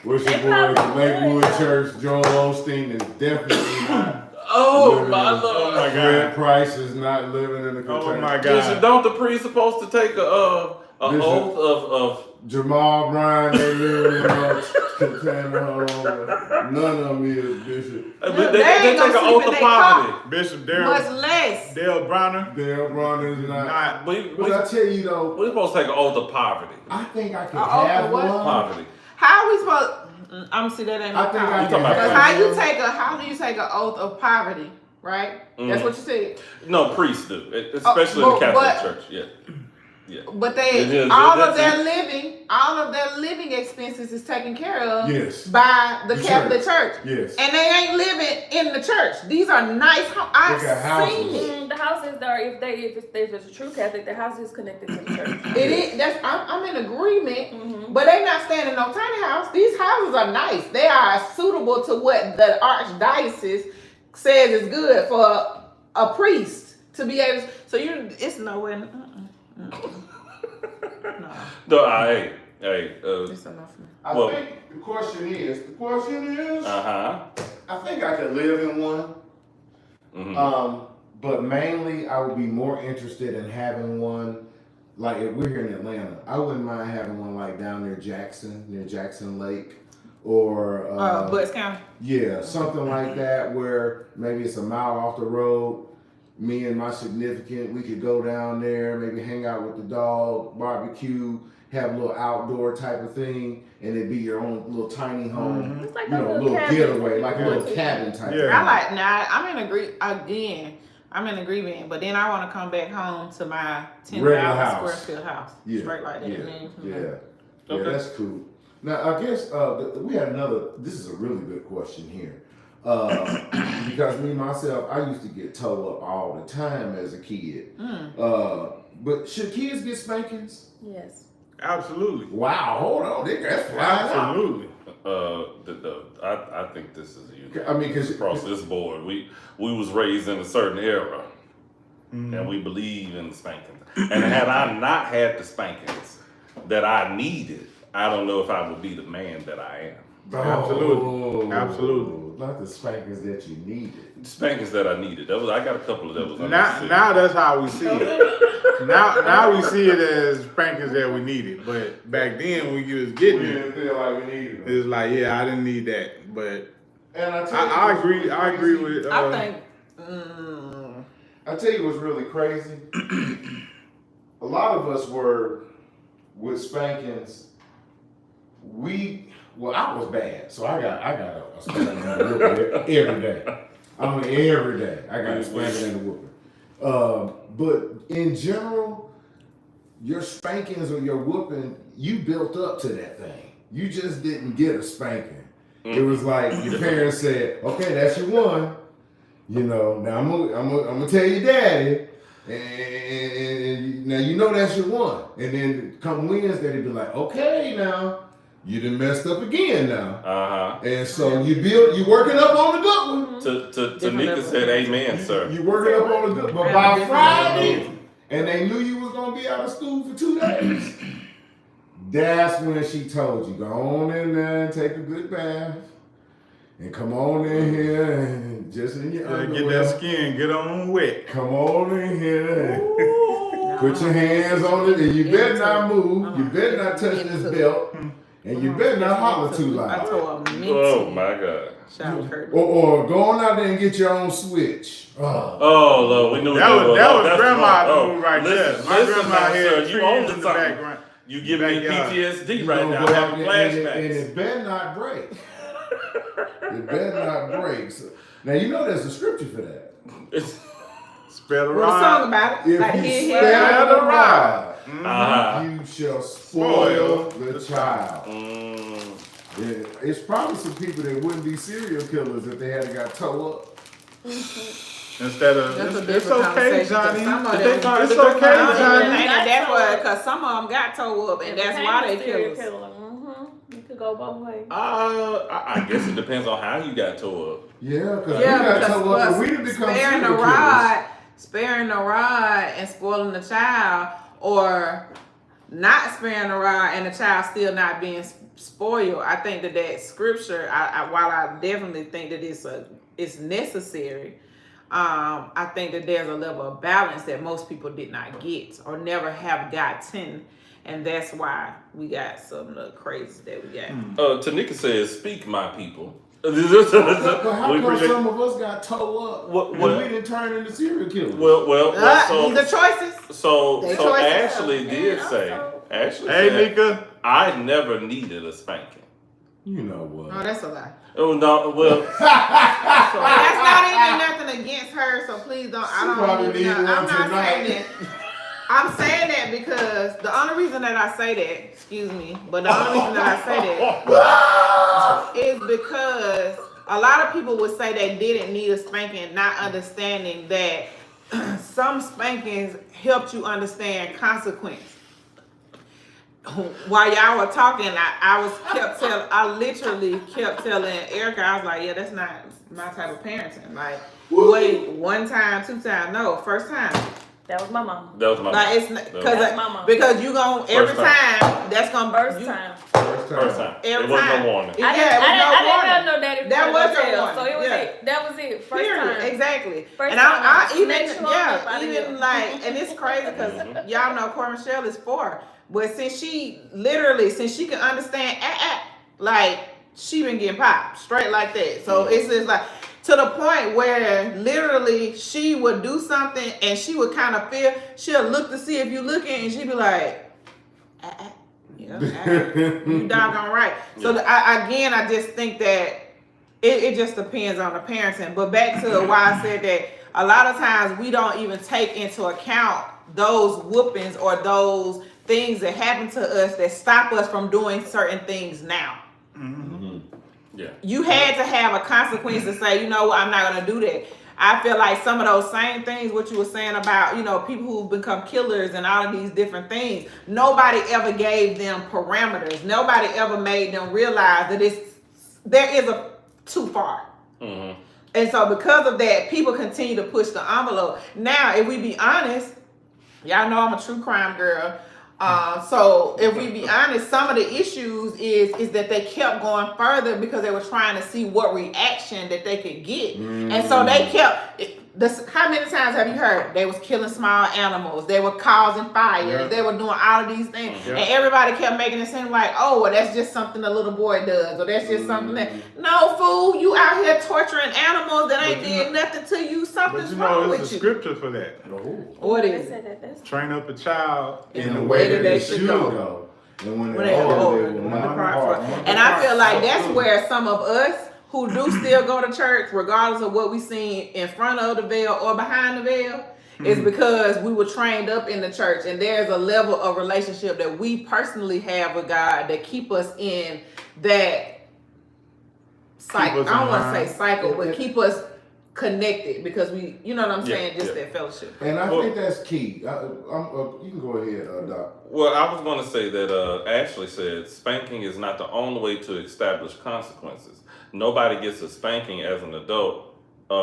Speaker 3: What's your boy at the Lakewood Church? Joel Osteen is definitely not.
Speaker 2: Oh my Lord!
Speaker 1: Oh my
Speaker 3: Fred
Speaker 1: God!
Speaker 3: Price is not living in a container.
Speaker 1: Oh my
Speaker 2: Bishop,
Speaker 1: God!
Speaker 2: don't the priest supposed to take a
Speaker 3: Bishop.
Speaker 2: oath of
Speaker 3: Jamal, Bryant, they live in no container home. None of them is Bishop.
Speaker 2: they
Speaker 5: ain't
Speaker 2: take
Speaker 5: gonna
Speaker 2: an
Speaker 5: sleep
Speaker 2: oath
Speaker 5: in
Speaker 2: of
Speaker 5: they
Speaker 2: poverty.
Speaker 1: Bishop
Speaker 5: much less.
Speaker 1: Dale Bronner.
Speaker 3: Dale Bronner is not.
Speaker 2: We
Speaker 3: But I tell you though,
Speaker 2: we're supposed to take an oath of poverty.
Speaker 3: I think I can
Speaker 5: oath of
Speaker 3: have
Speaker 5: what?
Speaker 3: one.
Speaker 2: Poverty.
Speaker 5: How are we supposed? I'm see that ain't no
Speaker 3: I think I
Speaker 5: problem.
Speaker 3: can
Speaker 2: talking about
Speaker 3: have
Speaker 5: How do you take an oath of poverty? Right? That's what you said.
Speaker 2: No, priests do, especially in the Catholic Church. Yeah.
Speaker 5: But all of their living expenses is taken care of
Speaker 3: Yes.
Speaker 5: by the Catholic Church.
Speaker 3: Yes.
Speaker 5: And they ain't living in the church. These are nice homes. I've
Speaker 3: They got houses.
Speaker 5: seen it.
Speaker 4: The houses are if it's a true Catholic, the house is connected to the church.
Speaker 5: It is. I'm in agreement,
Speaker 4: Mm-hmm.
Speaker 5: but they not staying in no tiny house. These houses are nice. They are suitable to what the archdiocese says is good for a priest to be able. So it's nowhere.
Speaker 2: No, hey.
Speaker 5: It's enough for me.
Speaker 3: I think the question is.
Speaker 2: I
Speaker 3: think I could live in one.
Speaker 2: Mm-hmm.
Speaker 3: But mainly I would be more interested in having one. Like if we're here in Atlanta, I wouldn't mind having one like down near Jackson Lake, or
Speaker 5: Butts County.
Speaker 3: Yeah, something like that where maybe it's a mile off the road. Me and my significant, we could go down there, maybe hang out with the dog, barbecue, have a little outdoor type of thing, and it'd be your own little tiny home.
Speaker 4: It's like
Speaker 3: You know, a little getaway, like a little cabin type
Speaker 1: Yeah.
Speaker 3: thing.
Speaker 5: I'm in agreement, but then I want to come back home to my
Speaker 3: Regular
Speaker 5: 10,000
Speaker 3: house.
Speaker 5: square foot house.
Speaker 3: Yeah,
Speaker 5: Straight like that.
Speaker 3: yeah,
Speaker 5: And then from
Speaker 3: yeah.
Speaker 5: there.
Speaker 3: Yeah,
Speaker 2: Okay.
Speaker 3: that's cool. Now, I guess we had this is a really good question here. Because me, myself, I used to get towed up all the time as a kid. But should kids get spankings?
Speaker 4: Yes.
Speaker 1: Absolutely.
Speaker 3: Wow, hold on. That's flying out.
Speaker 1: Absolutely.
Speaker 2: I think this is unique.
Speaker 3: I mean, because
Speaker 2: Across this board, we was raised in a certain era, and we believe in the spankings. And had I not had the spankings that I needed, I don't know if I would be the man that I am.
Speaker 1: Absolutely. Absolutely.
Speaker 3: Not the spankings that you needed.
Speaker 2: Spankings that I needed. I got a couple of those.
Speaker 1: Now that's how we see it. now we see it as spankings that we needed. But back then when you was
Speaker 3: We
Speaker 1: getting
Speaker 3: didn't
Speaker 1: it,
Speaker 3: feel like we needed them.
Speaker 1: it was like, yeah, I didn't need that. But
Speaker 3: And
Speaker 1: I agree with
Speaker 5: I think.
Speaker 3: I tell you what's really crazy. A lot of us were with spankings. I was bad, so I got a spanking and a whooping every day. I mean, every day I got a spanking and a whooping. But in general, your spankings or your whooping, you built up to that thing. You just didn't get a spanking. It was like your parents said, "Okay, that's your one." You know, now I'm gonna tell your daddy, and now you know that's your one. And then come Wednesday, they'd be like, "Okay, now you done messed up again now." And so you working up on the good one.
Speaker 2: Tanika said, "Amen, sir."
Speaker 3: You working up on the good, but by Friday, and they knew you was gonna be out of school for 2 days. That's when she told you, go on in there and take a good bath. and come on in here and just in your
Speaker 1: Get
Speaker 3: underwear.
Speaker 1: that skin, get on wet.
Speaker 3: Come on in here and put your hands on it, and you better not move. You better not touch this belt, and you better not holler too
Speaker 5: I
Speaker 3: loud.
Speaker 5: told him,
Speaker 2: Oh my God.
Speaker 5: shower curtain.
Speaker 3: Or go on out there and get your own switch.
Speaker 2: Oh, Lord, we knew
Speaker 1: That was
Speaker 2: that's
Speaker 1: grandma's
Speaker 2: wrong.
Speaker 1: move right
Speaker 2: listen,
Speaker 1: there. My
Speaker 2: listen
Speaker 1: grandma
Speaker 2: now,
Speaker 1: had
Speaker 2: sir, you
Speaker 1: trees
Speaker 2: own
Speaker 1: in the
Speaker 2: something.
Speaker 1: background.
Speaker 2: You give me
Speaker 1: Backyard.
Speaker 2: PTSD
Speaker 3: You
Speaker 2: right
Speaker 3: gonna
Speaker 2: now.
Speaker 3: go
Speaker 2: I'm
Speaker 3: out
Speaker 2: having
Speaker 3: there and
Speaker 2: flashbacks.
Speaker 3: it better not break. It better not break. So, now you know there's a scripture for that.
Speaker 1: Spell the
Speaker 5: Wrote a song
Speaker 1: rod.
Speaker 5: about it.
Speaker 3: If
Speaker 5: Like,
Speaker 3: you
Speaker 5: here,
Speaker 3: spare the rod,
Speaker 2: Uh-huh.
Speaker 3: you shall spoil the child.
Speaker 2: Mm.
Speaker 3: Yeah, it's probably some people that wouldn't be serial killers if they had got towed up.
Speaker 1: Instead of,
Speaker 5: That's a
Speaker 1: it's
Speaker 5: different
Speaker 1: okay,
Speaker 5: conversation, 'cause
Speaker 1: Johnny.
Speaker 5: some of
Speaker 1: It's
Speaker 5: them-
Speaker 1: okay,
Speaker 5: I
Speaker 1: Johnny.
Speaker 5: think that's why, because some of them got towed up, and that's why they killers.
Speaker 4: You could go both ways.
Speaker 2: I guess it depends on how you got tore up.
Speaker 3: Yeah, because we
Speaker 5: Yeah,
Speaker 3: got towed up and we didn't become
Speaker 5: sparing the
Speaker 3: serial
Speaker 5: rod and spoiling the child, or not sparing the rod and the child still not being spoiled. I think that scripture, while I definitely think that it's necessary, I think that there's a level of balance that most people did not get or never have gotten. And that's why we got some of the crazy that we got.
Speaker 2: Tanika says, "Speak, my people."
Speaker 3: But how come some of us got towed up and we didn't turn into serial killers?
Speaker 2: So
Speaker 5: the choices.
Speaker 2: So
Speaker 5: choices.
Speaker 2: Ashley did say, Ashley
Speaker 1: Hey,
Speaker 2: said,
Speaker 1: Nika.
Speaker 2: I never needed a spanking.
Speaker 3: You know what?
Speaker 5: Oh, that's a lie.
Speaker 2: Oh no, well,
Speaker 5: That's not even nothing against her, so please don't.
Speaker 3: probably
Speaker 5: I'm
Speaker 3: needed
Speaker 5: not
Speaker 3: one
Speaker 5: saying
Speaker 3: tonight.
Speaker 5: that. I'm saying that because the only reason that I say that, excuse me, but the only reason that I say that is because a lot of people would say they didn't need a spanking, not understanding that some spankings helped you understand consequence. While y'all were talking, I literally kept telling Erica, I was like, yeah, that's not my type of parenting. Like, wait, one time, two times, no, first time.
Speaker 4: That was my mom.
Speaker 2: that was my
Speaker 5: Like, it's
Speaker 4: That's my mom.
Speaker 5: because you gon' every
Speaker 2: First time.
Speaker 5: time that's gonna
Speaker 4: First
Speaker 5: you,
Speaker 4: time.
Speaker 2: first time.
Speaker 5: Every
Speaker 2: It wasn't
Speaker 5: time.
Speaker 2: no warning.
Speaker 5: Yeah,
Speaker 4: I didn't
Speaker 5: it was no
Speaker 4: have
Speaker 5: warning.
Speaker 4: no daddy.
Speaker 5: That
Speaker 4: for
Speaker 5: was
Speaker 4: the
Speaker 5: your
Speaker 4: hotel,
Speaker 5: warning.
Speaker 4: So it was
Speaker 5: Yeah.
Speaker 4: it. That was it. First
Speaker 5: Period.
Speaker 4: time.
Speaker 5: Exactly.
Speaker 4: First
Speaker 5: And
Speaker 4: time
Speaker 5: I
Speaker 4: I
Speaker 5: even
Speaker 4: snatched you up out of
Speaker 5: even
Speaker 4: here.
Speaker 5: like, and it's crazy because y'all know Cora Michelle is 4, but since she can understand, like she been getting popped straight like that. So it's just like to the point where literally she would do something and she would kind of feel, she'll look to see if you looking and she'd be like, yeah, you doggone right. So I just think that it just depends on the parenting. But back to why I said that a lot of times we don't even take into account those whoopings or those things that happen to us that stop us from doing certain things now.
Speaker 2: Yeah.
Speaker 5: You had to have a consequence to say, you know what, I'm not going to do that. I feel like some of those same things, what you were saying about, people who've become killers and all of these different things, nobody ever gave them parameters. Nobody ever made them realize that there is a too far.
Speaker 2: Mm-hmm.
Speaker 5: And so because of that, people continue to push the envelope. Now, if we be honest, y'all know I'm a true crime girl. So if we be honest, some of the issues is that they kept going further because they were trying to see what reaction that they could get. And so they kept, how many times have you heard they was killing small animals, they were causing fires, they were doing all of these things, and everybody kept making it seem like, oh, well, that's just something a little boy does, or that's just something that, no, fool, you out here torturing animals that ain't did nothing to you, something's wrong with
Speaker 1: it's a
Speaker 5: you.
Speaker 1: scripture for that.
Speaker 5: What is it?
Speaker 1: Train up a child
Speaker 3: In the way that they should go. And when they're older, they will not depart.
Speaker 5: And I feel like that's where some of us who do still go to church, regardless of what we seen in front of the veil or behind the veil, is because we were trained up in the church, and there's a level of relationship that we personally have with God that keep us in that cycle. I don't want to say cycle, but keep us connected because we, you know what I'm saying, just that fellowship.
Speaker 3: And I think that's key. You can go ahead, Doc.
Speaker 2: Well, I was going to say that Ashley said spanking is not the only way to establish consequences. Nobody gets a spanking as an adult. Wait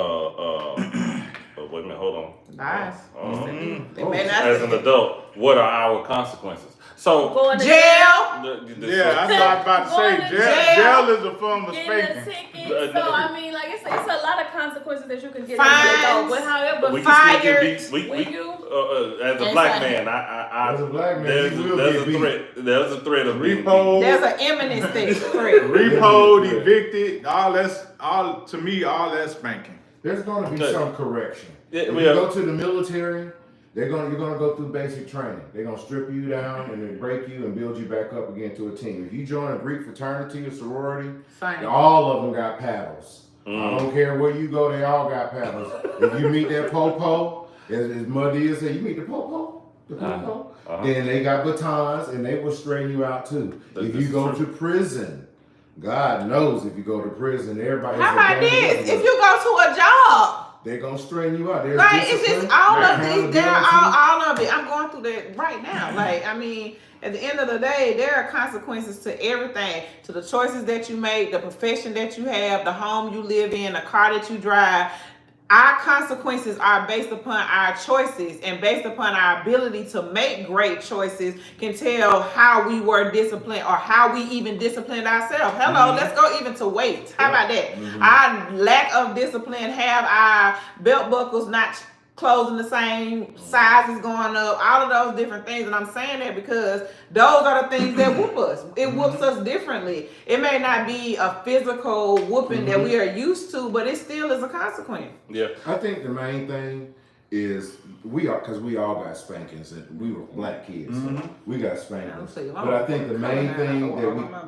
Speaker 2: a minute, hold on.
Speaker 5: Nice.
Speaker 2: As an adult, what are our consequences? So
Speaker 4: Going to
Speaker 5: Jail.
Speaker 1: Yeah, that's what I was about to say.
Speaker 4: Going to
Speaker 1: Jail is a form of
Speaker 4: getting a
Speaker 1: spanking.
Speaker 4: ticket. So I mean, like it's a lot of consequences that you can get.
Speaker 5: Fines.
Speaker 4: But however,
Speaker 2: we can still
Speaker 5: fired.
Speaker 2: get beat.
Speaker 4: when you
Speaker 2: As a
Speaker 4: It's
Speaker 2: black
Speaker 4: like-
Speaker 2: man,
Speaker 3: As a black man,
Speaker 2: there's
Speaker 3: you will
Speaker 2: a
Speaker 3: get beat.
Speaker 2: threat. There's a threat of being beat.
Speaker 1: Repo,
Speaker 5: There's an imminent state threat.
Speaker 1: repoed, evicted, all to me, all that's spanking.
Speaker 3: There's going to be
Speaker 2: Okay.
Speaker 3: some correction.
Speaker 2: Yeah,
Speaker 3: If
Speaker 2: we
Speaker 3: you
Speaker 2: are-
Speaker 3: go to the military, you're going to go through basic training. They're going to strip you down and then break you and build you back up again to a team. If you join a Greek fraternity or sorority,
Speaker 5: Same.
Speaker 3: all of them got paddles.
Speaker 2: Mm.
Speaker 3: I don't care where you go, they all got paddles. If you meet that popo, as Muddy said, you meet the popo, then they got batons and they will straighten you out too. If
Speaker 2: This
Speaker 3: you
Speaker 2: is
Speaker 3: go
Speaker 2: true.
Speaker 3: to prison, God knows if you go to prison, everybody.
Speaker 5: How about this? If you go to a job,
Speaker 3: they're gonna straighten you out. There's
Speaker 5: like it's just
Speaker 3: discipline,
Speaker 5: all
Speaker 3: there's
Speaker 5: of these, they're
Speaker 3: accountability.
Speaker 5: all of it. I'm going through that right now. Like, I mean, at the end of the day, there are consequences to everything, to the choices that you make, the profession that you have, the home you live in, the car that you drive. Our consequences are based upon our choices, and based upon our ability to make great choices can tell how we were disciplined or how we even disciplined ourselves. Hello, let's go even to weight. How about that? Our lack of discipline, have our belt buckles not closing the same sizes going up, all of those different things. And I'm saying that because those are the things that whoop us. It whoops us differently. It may not be a physical whooping that we are used to, but it still is a consequence.
Speaker 2: Yeah.
Speaker 3: I think the main thing is because we all got spankings and we were black kids. So we got spankings. But I think the main thing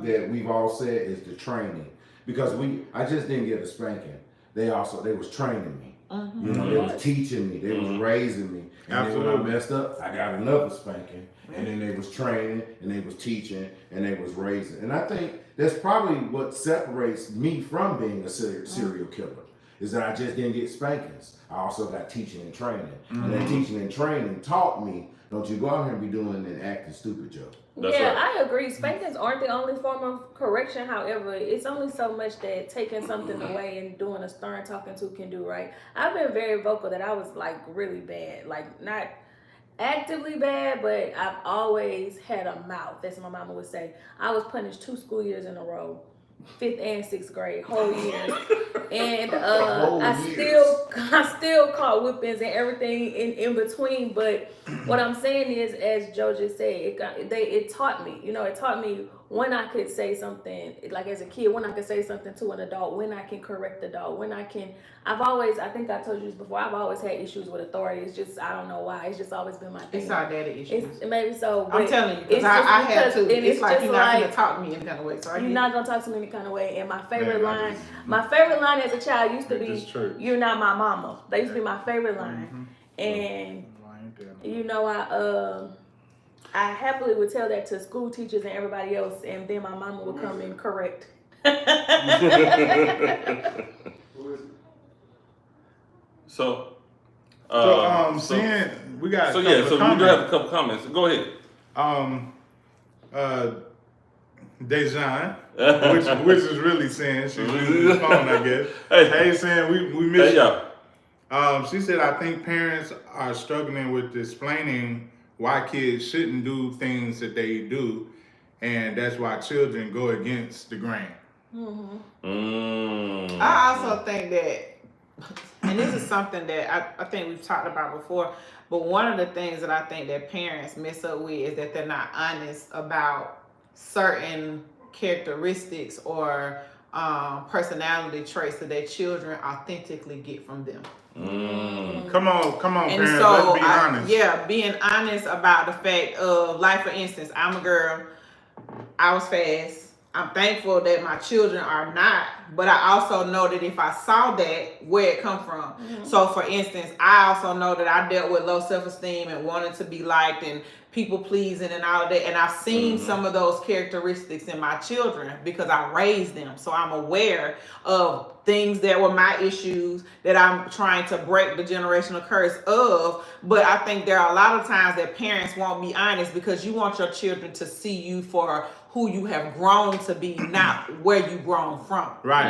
Speaker 3: that we've all said is the training. Because I just didn't get a spanking. They was training me. You know, they was teaching me, they was raising me. And then when I messed up, I got another spanking. And then they was training and they was teaching and they was raising. And I think that's probably what separates me from being a serial killer. Is that I just didn't get spankings. I also got teaching and training. And that teaching and training taught me, don't you go out here and be doing and acting stupid, Joe.
Speaker 2: That's
Speaker 4: yeah,
Speaker 2: right.
Speaker 4: I agree. Spankings aren't the only form of correction. However, it's only so much that taking something away and doing a stern talking to can do, right? I've been very vocal that I was like really bad, like not actively bad, but I've always had a mouth. That's what my mama would say. I was punished 2 school years in a row. 5th and 6th grade, whole years, and I still caught whippings and everything in between. But what I'm saying is, as Joe just said, it taught me. You know, it taught me when I could say something, like as a kid, when I could say something to an adult, when I can correct the adult, when I can. I think I told you this before. I've always had issues with authority. It's just I don't know why. It's just always been my thing.
Speaker 5: It's our daddy issues.
Speaker 4: It's maybe so.
Speaker 5: I'm
Speaker 4: But
Speaker 5: telling you,
Speaker 4: it's
Speaker 5: because
Speaker 4: just
Speaker 5: I had
Speaker 4: because-
Speaker 5: to.
Speaker 4: and
Speaker 5: It's like
Speaker 4: just
Speaker 5: you're not
Speaker 4: like-
Speaker 5: going to talk to me any kind of way. So I
Speaker 4: You're
Speaker 5: get
Speaker 4: not gonna talk to me any kind of way. And my favorite
Speaker 1: Yeah,
Speaker 4: line as a child used to be,
Speaker 1: church.
Speaker 4: "You're not my mama." That used to be my favorite line. And you know, I happily would tell that to school teachers and everybody else, and then my mama would come and correct.
Speaker 2: So,
Speaker 1: seeing we got
Speaker 2: so
Speaker 1: a
Speaker 2: yeah,
Speaker 1: couple
Speaker 2: so
Speaker 1: of
Speaker 2: we do
Speaker 1: comments.
Speaker 2: have a couple comments. Go ahead.
Speaker 1: DeaJohn, which is really saying she's using the phone, I guess. Hey, saying we miss
Speaker 2: Hey, y'all.
Speaker 1: She said, I think parents are struggling with explaining why kids shouldn't do things that they do, and that's why children go against the grain.
Speaker 5: I also think that, and this is something that I think we've talked about before, but one of the things that I think that parents mess up with is that they're not honest about certain characteristics or personality traits that their children authentically get from them.
Speaker 1: Come on,
Speaker 5: And
Speaker 1: parents,
Speaker 5: so,
Speaker 1: let's be honest.
Speaker 5: being honest about the fact of, like, for instance, I'm a girl, I was fast. I'm thankful that my children are not, but I also know that if I saw that, where it come from. So, for instance, I also know that I dealt with low self-esteem and wanting to be liked and people pleasing and all of that. And I've seen some of those characteristics in my children because I raised them. So I'm aware of things that were my issues that I'm trying to break the generational curse of. But I think there are a lot of times that parents won't be honest because you want your children to see you for who you have grown to be, not where you grown from.
Speaker 1: Right.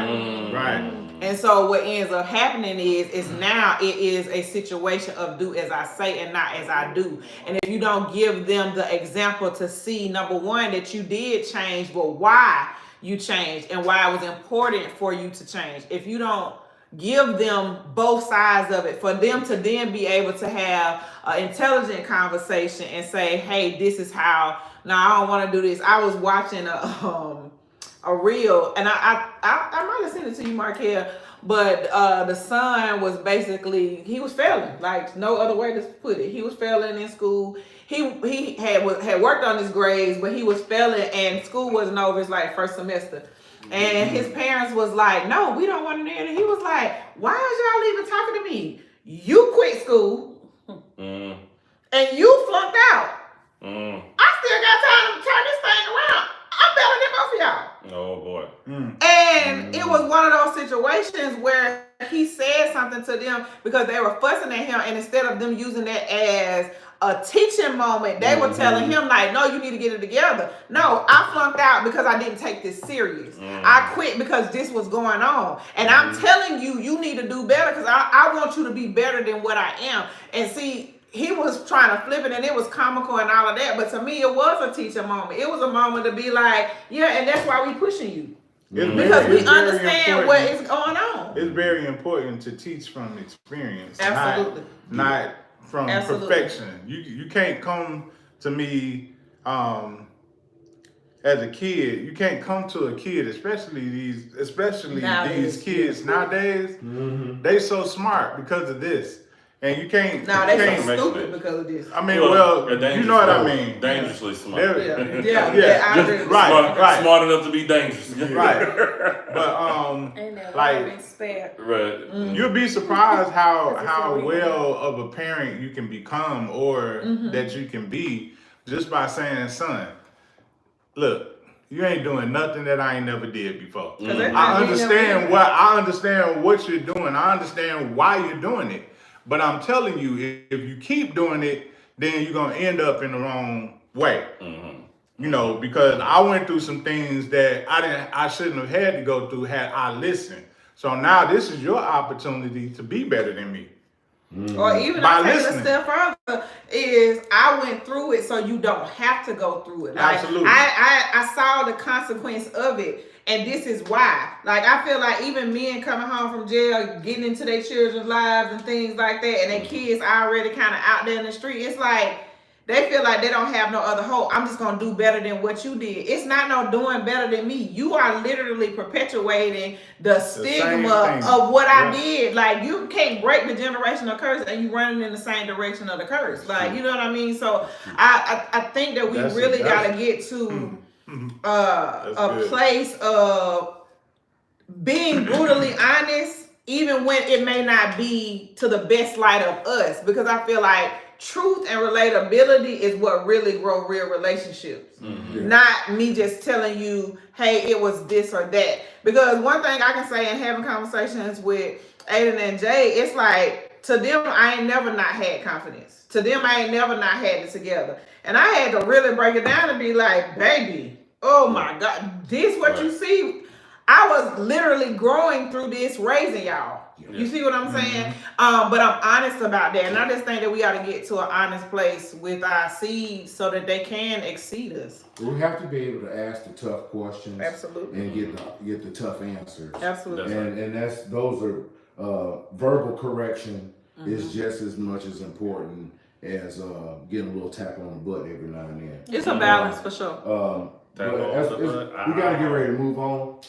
Speaker 1: Right.
Speaker 5: And so what ends up happening is now it is a situation of do as I say and not as I do. And if you don't give them the example to see, number one, that you did change, but why you changed and why it was important for you to change. If you don't give them both sides of it, for them to then be able to have an intelligent conversation and say, hey, this is how, no, I don't want to do this. I was watching a reel, and I might have sent it to you, Markell, but the son was basically, he was failing, like no other way to put it. He was failing in school. He had worked on his grades, but he was failing, and school wasn't over. It's like first semester. And his parents was like, no, we don't want to do it. And he was like, why is y'all even talking to me? You quit school and you flunked out. I still got time to turn this thing around. I'm better than both of y'all.
Speaker 2: Oh boy.
Speaker 5: And it was one of those situations where he said something to them because they were fussing at him, and instead of them using that as a teaching moment, they were telling him like, no, you need to get it together. No, I flunked out because I didn't take this serious. I quit because this was going on. And I'm telling you, you need to do better because I want you to be better than what I am. And see, he was trying to flip it, and it was comical and all of that. But to me, it was a teaching moment. It was a moment to be like, yeah, and that's why we pushing you. Because we understand what is going on.
Speaker 1: It's very important to teach from experience.
Speaker 5: Absolutely.
Speaker 1: Not from perfection. You can't come to me as a kid. You can't come to a kid, especially these kids nowadays. They so smart because of this. And you can't.
Speaker 5: No, they so stupid because of this.
Speaker 1: I mean, well, you know what I mean.
Speaker 2: Dangerously smart.
Speaker 5: Yeah, I agree.
Speaker 1: Right.
Speaker 2: Smart enough to be dangerous.
Speaker 1: Right. But like, you'll be surprised how well of a parent you can become, or that you can be, just by saying, son, look, you ain't doing nothing that I ain't never did before. I understand what you're doing. I understand why you're doing it. But I'm telling you, if you keep doing it, then you're gonna end up in the wrong way. You know, because I went through some things that I shouldn't have had to go through had I listened. So now this is your opportunity to be better than me.
Speaker 5: Or even I take it a step further, is I went through it so you don't have to go through it. Like,
Speaker 1: absolutely.
Speaker 5: I saw the consequence of it. And this is why. Like, I feel like even men coming home from jail, getting into their children's lives and things like that, and their kids already kind of out there in the street, it's like they feel like they don't have no other hope. I'm just going to do better than what you did. It's not no doing better than me. You are literally perpetuating the stigma of what I did. Like, you can't break the generational curse and you running in the same direction of the curse. Like, you know what I mean? So I think that we really got to get to a place of being brutally honest, even when it may not be to the best light of us, because I feel like truth and relatability is what really grow real relationships. Not me just telling you, hey, it was this or that. Because one thing I can say in having conversations with Aiden and Jay, it's like, to them, I ain't never not had confidence. To them, I ain't never not had it together. And I had to really break it down and be like, baby, oh my God, this what you see? I was literally growing through this, raising y'all. You see what I'm saying? But I'm honest about that. And I just think that we got to get to an honest place with our seeds so that they can exceed us.
Speaker 3: We have to be able to ask the tough questions.
Speaker 5: Absolutely.
Speaker 3: And get the tough answers.
Speaker 5: Absolutely.
Speaker 3: And those are verbal correction is just as much as important as getting a little tap on the butt every now and then.
Speaker 5: It's a balance for sure.
Speaker 3: We gotta get ready to move on.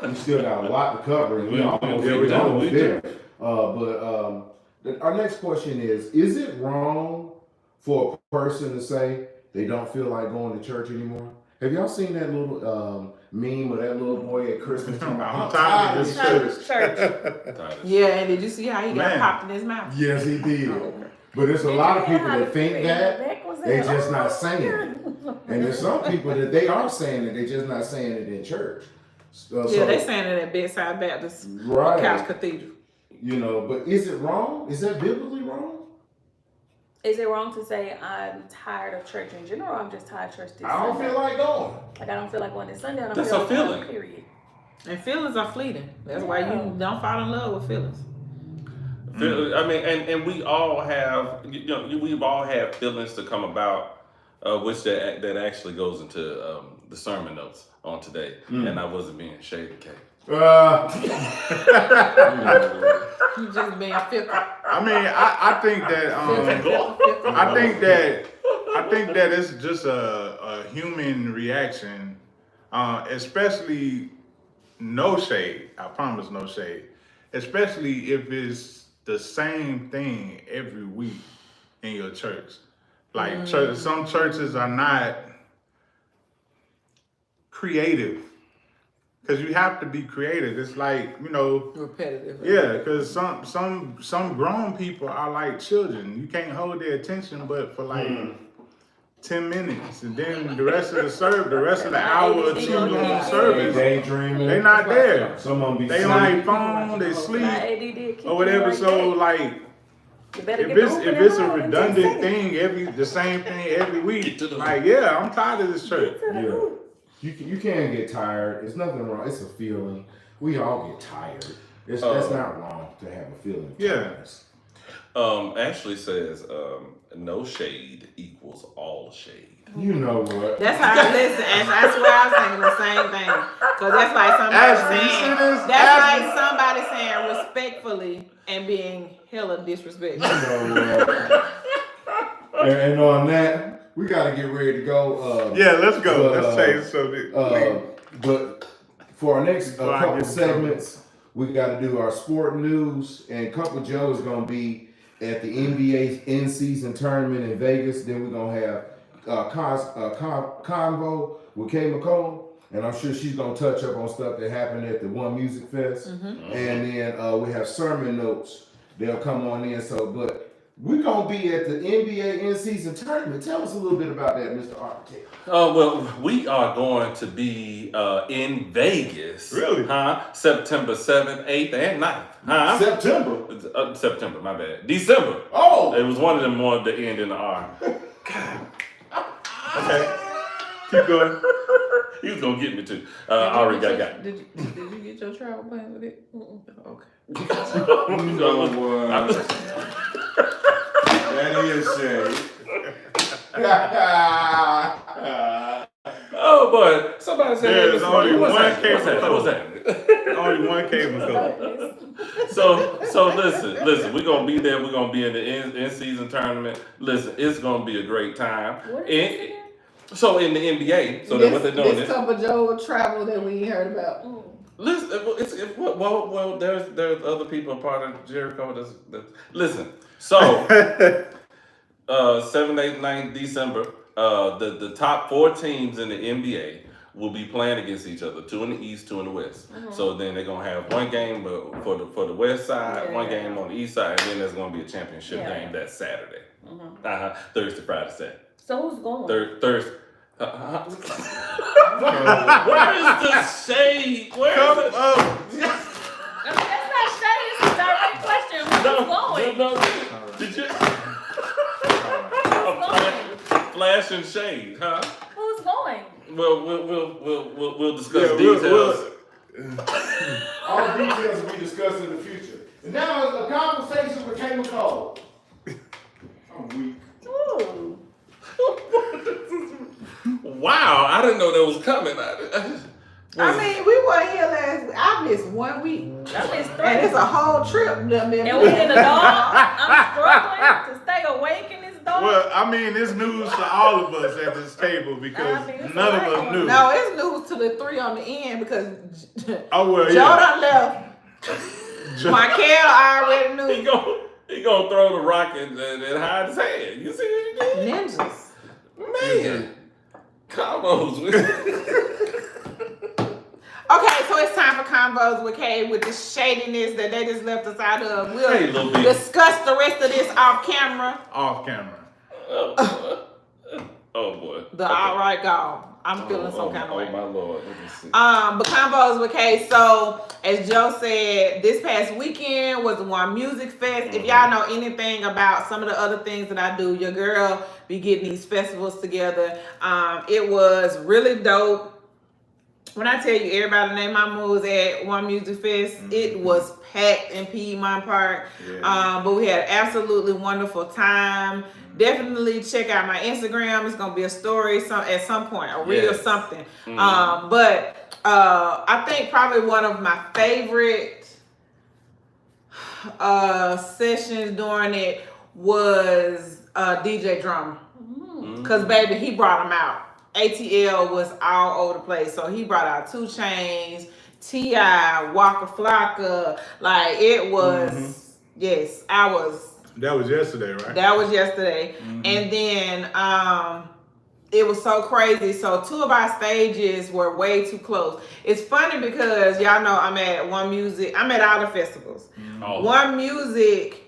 Speaker 3: We still got a lot to cover, and we're almost there. But our next question is it wrong for a person to say they don't feel like going to church anymore? Have y'all seen that little meme of that little boy at Christmas talking about I'm tired of this church?
Speaker 5: Yeah, and did you see how he got popped in his mouth?
Speaker 3: Yes, he did. But there's a lot of people that think that they just not saying it. And there's some people that they are saying it, they just not saying it in church.
Speaker 5: They saying it at Bedside Baptist, right? Couch Cathedral.
Speaker 3: You know, but is it wrong? Is that biblically wrong?
Speaker 4: Is it wrong to say I'm tired of church in general? Or I'm just tired of church this
Speaker 3: I don't
Speaker 4: Sunday?
Speaker 3: feel like going.
Speaker 4: Like I don't feel like going this Sunday. I don't
Speaker 2: That's
Speaker 4: feel
Speaker 2: a
Speaker 4: like
Speaker 2: feeling.
Speaker 4: going, period.
Speaker 5: And feelings are fleeting. That's why you don't fall in love with feelings.
Speaker 2: I mean, and we all have, we've all had feelings to come about, which that actually goes into the sermon notes on today. And I wasn't being shady, Kate.
Speaker 5: You just being fickle.
Speaker 1: I mean, I think that I think that it's just a human reaction, especially no shade. I promise no shade. Especially if it's the same thing every week in your church. Like some churches are not creative. Because you have to be creative. It's like,
Speaker 5: repetitive.
Speaker 1: Yeah, because some grown people are like children. You can't hold their attention but for like 10 minutes. And then the rest of the hour or two long service,
Speaker 3: daydreaming.
Speaker 1: they not there.
Speaker 3: Some of them be
Speaker 1: They on their phone, they sleep, or whatever. So like, if it's a redundant thing, the same thing every week, like, yeah, I'm tired of this church.
Speaker 3: Yeah. You can get tired. It's nothing wrong. It's a feeling. We all get tired. That's not wrong to have a feeling.
Speaker 1: Yeah.
Speaker 2: Ashley says, no shade equals all shade.
Speaker 3: You know what?
Speaker 5: That's how I listen. And I swear I was thinking the same thing. Because that's like somebody saying respectfully and being hella disrespectful.
Speaker 3: You know what? And on that, we gotta get ready to go.
Speaker 1: Yeah, let's go. Let's change the subject.
Speaker 3: But for our next couple segments, we gotta do our sport news, and Couple Joe is gonna be at the NBA in-season tournament in Vegas. Then we're gonna have convo with Kay McCall, and I'm sure she's gonna touch up on stuff that happened at the One Music Fest. And then we have sermon notes. They'll come on in. But we're going to be at the NBA in-season tournament. Tell us a little bit about that, Mr. Architect.
Speaker 2: Well, we are going to be in Vegas.
Speaker 1: Really?
Speaker 2: September 7th, 8th, and 9th.
Speaker 3: September?
Speaker 2: September, my bad. December.
Speaker 3: Oh!
Speaker 2: It was one of them more the end in the R. God.
Speaker 1: Okay. Keep going.
Speaker 2: He was going to get me too. I already got it.
Speaker 5: Did you get your travel plan with it? Okay.
Speaker 3: You know what? That is shade.
Speaker 2: Oh boy! Somebody said
Speaker 1: there's only one cable.
Speaker 2: What's that?
Speaker 1: Only one cable code.
Speaker 2: So listen. We're gonna be there. We're gonna be in the in-season tournament. Listen, it's gonna be a great time. So in the NBA, so what they're doing
Speaker 5: this Couple Joe travel that we ain't heard about.
Speaker 2: Listen, well, there's other people a part of Jericho. Listen. So 7, 8, 9 December, the top 4 teams in the NBA will be playing against each other. 2 in the East, 2 in the West. So then they're gonna have one game for the West side, one game on the East side, and then there's gonna be a championship game that Saturday. Thursday, Friday, Saturday.
Speaker 4: So who's going?
Speaker 2: Thursday. Where is the shade? Where is the...
Speaker 4: That's not shade. It's a direct question. Who's going?
Speaker 2: No. Did you? Flash and shade, huh?
Speaker 4: Who's going?
Speaker 2: Well, we'll discuss details.
Speaker 3: All details will be discussed in the future. And now it's a conversation with Kay McCall. I'm weak.
Speaker 4: Ooh.
Speaker 2: Wow, I didn't know that was coming.
Speaker 5: I mean, we weren't here last week. I missed 1 week.
Speaker 4: I missed 3.
Speaker 5: And it's a whole trip.
Speaker 4: And we in the dark. I'm struggling to stay awake in this dark.
Speaker 1: Well, I mean, it's news to all of us at this table because none of us knew.
Speaker 5: No, it's news to the 3 on the end because
Speaker 1: Joe
Speaker 5: done left. Markell already knew.
Speaker 2: He gonna throw the rock and hide his hand. You see what he did?
Speaker 5: Ninjas.
Speaker 2: Man. Combos with
Speaker 5: Okay, so it's time for Combos with Kay with the shadiness that they just left us out of. We'll discuss the rest of this off camera.
Speaker 1: Off camera.
Speaker 2: Oh boy.
Speaker 5: The outright gall. I'm feeling some kind of way.
Speaker 2: Oh my Lord. Let me see.
Speaker 5: But Combos with Kay. So as Joe said, this past weekend was the One Music Fest. If y'all know anything about some of the other things that I do, your girl be getting these festivals together. It was really dope. when I tell you everybody named my moves at One Music Fest, it was packed in Piedmont Park.
Speaker 1: Yeah.
Speaker 5: But we had an absolutely wonderful time. Definitely check out my Instagram. It's gonna be a story at some point, a reel something. But I think probably one of my favorite sessions during it was DJ Drama. Cause baby, he brought them out. ATL was all over the place. So he brought out 2 Chainz, T.I., Waka Flocka. Like it was, yes,
Speaker 1: That was yesterday, right?
Speaker 5: That was yesterday. And then it was so crazy. So 2 of our stages were way too close. It's funny because y'all know I'm at One Music. I'm at all the festivals. One Music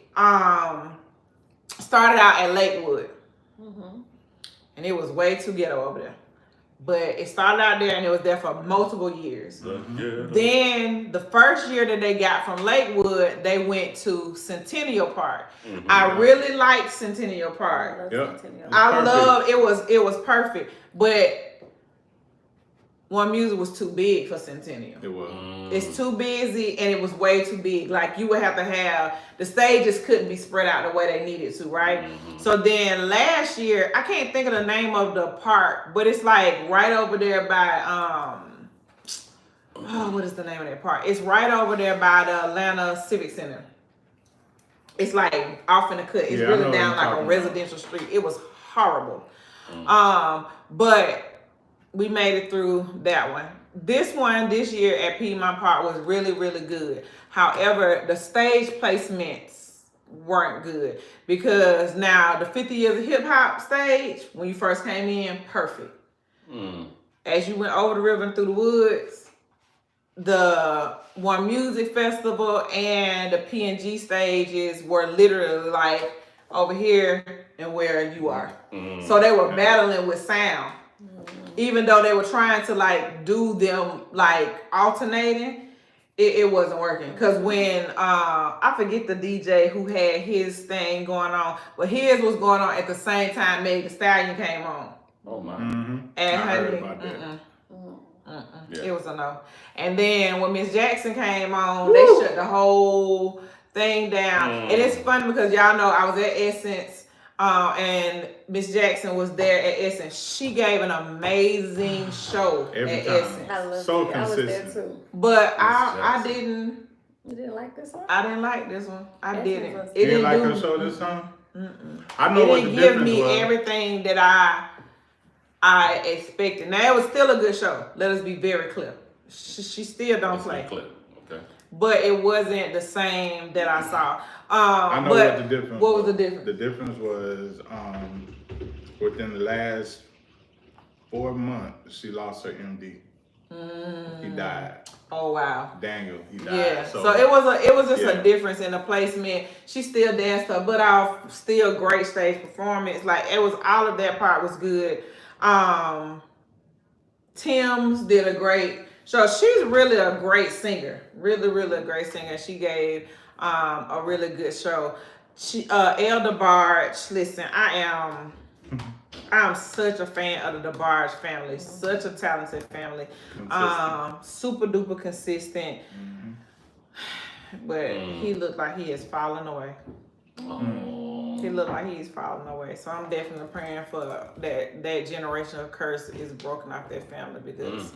Speaker 5: started out at Lakewood. And it was way too ghetto over there. But it started out there and it was there for multiple years. Then the first year that they got from Lakewood, they went to Centennial Park. I really liked Centennial Park. I love it was perfect. But One Music was too big for Centennial.
Speaker 1: It was.
Speaker 5: It's too busy and it was way too big. Like you would have to have, the stages couldn't be spread out the way they needed to, right? So then last year, I can't think of the name of the park, but it's like right over there by, what is the name of that park? It's right over there by the Atlanta Civic Center. It's like off in the cut. It's really down like a residential street. It was horrible. But we made it through that one. This year at Piedmont Park was really, really good. However, the stage placements weren't good because now the 50 years of hip hop stage, when you first came in, perfect. As you went over the river and through the woods, the One Music Festival and the P&G stages were literally like over here and where you are. So they were battling with sound. Even though they were trying to like do them like alternating, it wasn't working. Cause when I forget the DJ who had his thing going on, but his was going on at the same time Meg Thee Stallion came on.
Speaker 2: Oh my.
Speaker 5: And
Speaker 1: I heard
Speaker 5: honey,
Speaker 1: about that.
Speaker 5: it was a no. And then when Miss Jackson came on, they shut the whole thing down. And it's funny because y'all know I was at Essence. And Miss Jackson was there at Essence. She gave an amazing show
Speaker 1: Every
Speaker 5: at
Speaker 1: time.
Speaker 5: Essence.
Speaker 4: I love
Speaker 1: So
Speaker 4: it. I was
Speaker 1: consistent.
Speaker 4: there too.
Speaker 5: But I didn't.
Speaker 4: You didn't like this one?
Speaker 5: I didn't like this one. I
Speaker 4: Essence
Speaker 5: didn't.
Speaker 4: was-
Speaker 5: It
Speaker 1: You didn't like
Speaker 5: do-
Speaker 1: her show this time? I
Speaker 5: It
Speaker 1: know what the
Speaker 5: didn't give
Speaker 1: difference
Speaker 5: me
Speaker 1: was.
Speaker 5: everything that I expected. Now it was still a good show. Let us be very clear. She still don't play.
Speaker 2: Clip. Okay.
Speaker 5: But it wasn't the same that I saw.
Speaker 1: I know
Speaker 5: but
Speaker 1: what the difference
Speaker 5: what was the difference?
Speaker 1: The difference was within the last 4 months, she lost her MD. He died.
Speaker 5: Oh wow.
Speaker 1: Daniel, he died.
Speaker 5: Yeah. So it was just a difference in the placement. She still danced her butt off, still great stage performance. Like it was all of that part was good. Tim's did a great show. She's really a great singer. Really, really a great singer. She gave a really good show. Elder Barge, listen, I'm such a fan of the DeBarge family. Such a talented family. Super duper consistent. But he looked like he is falling away. He looked like he's falling away. So I'm definitely praying for that generation of curse is broken off their family because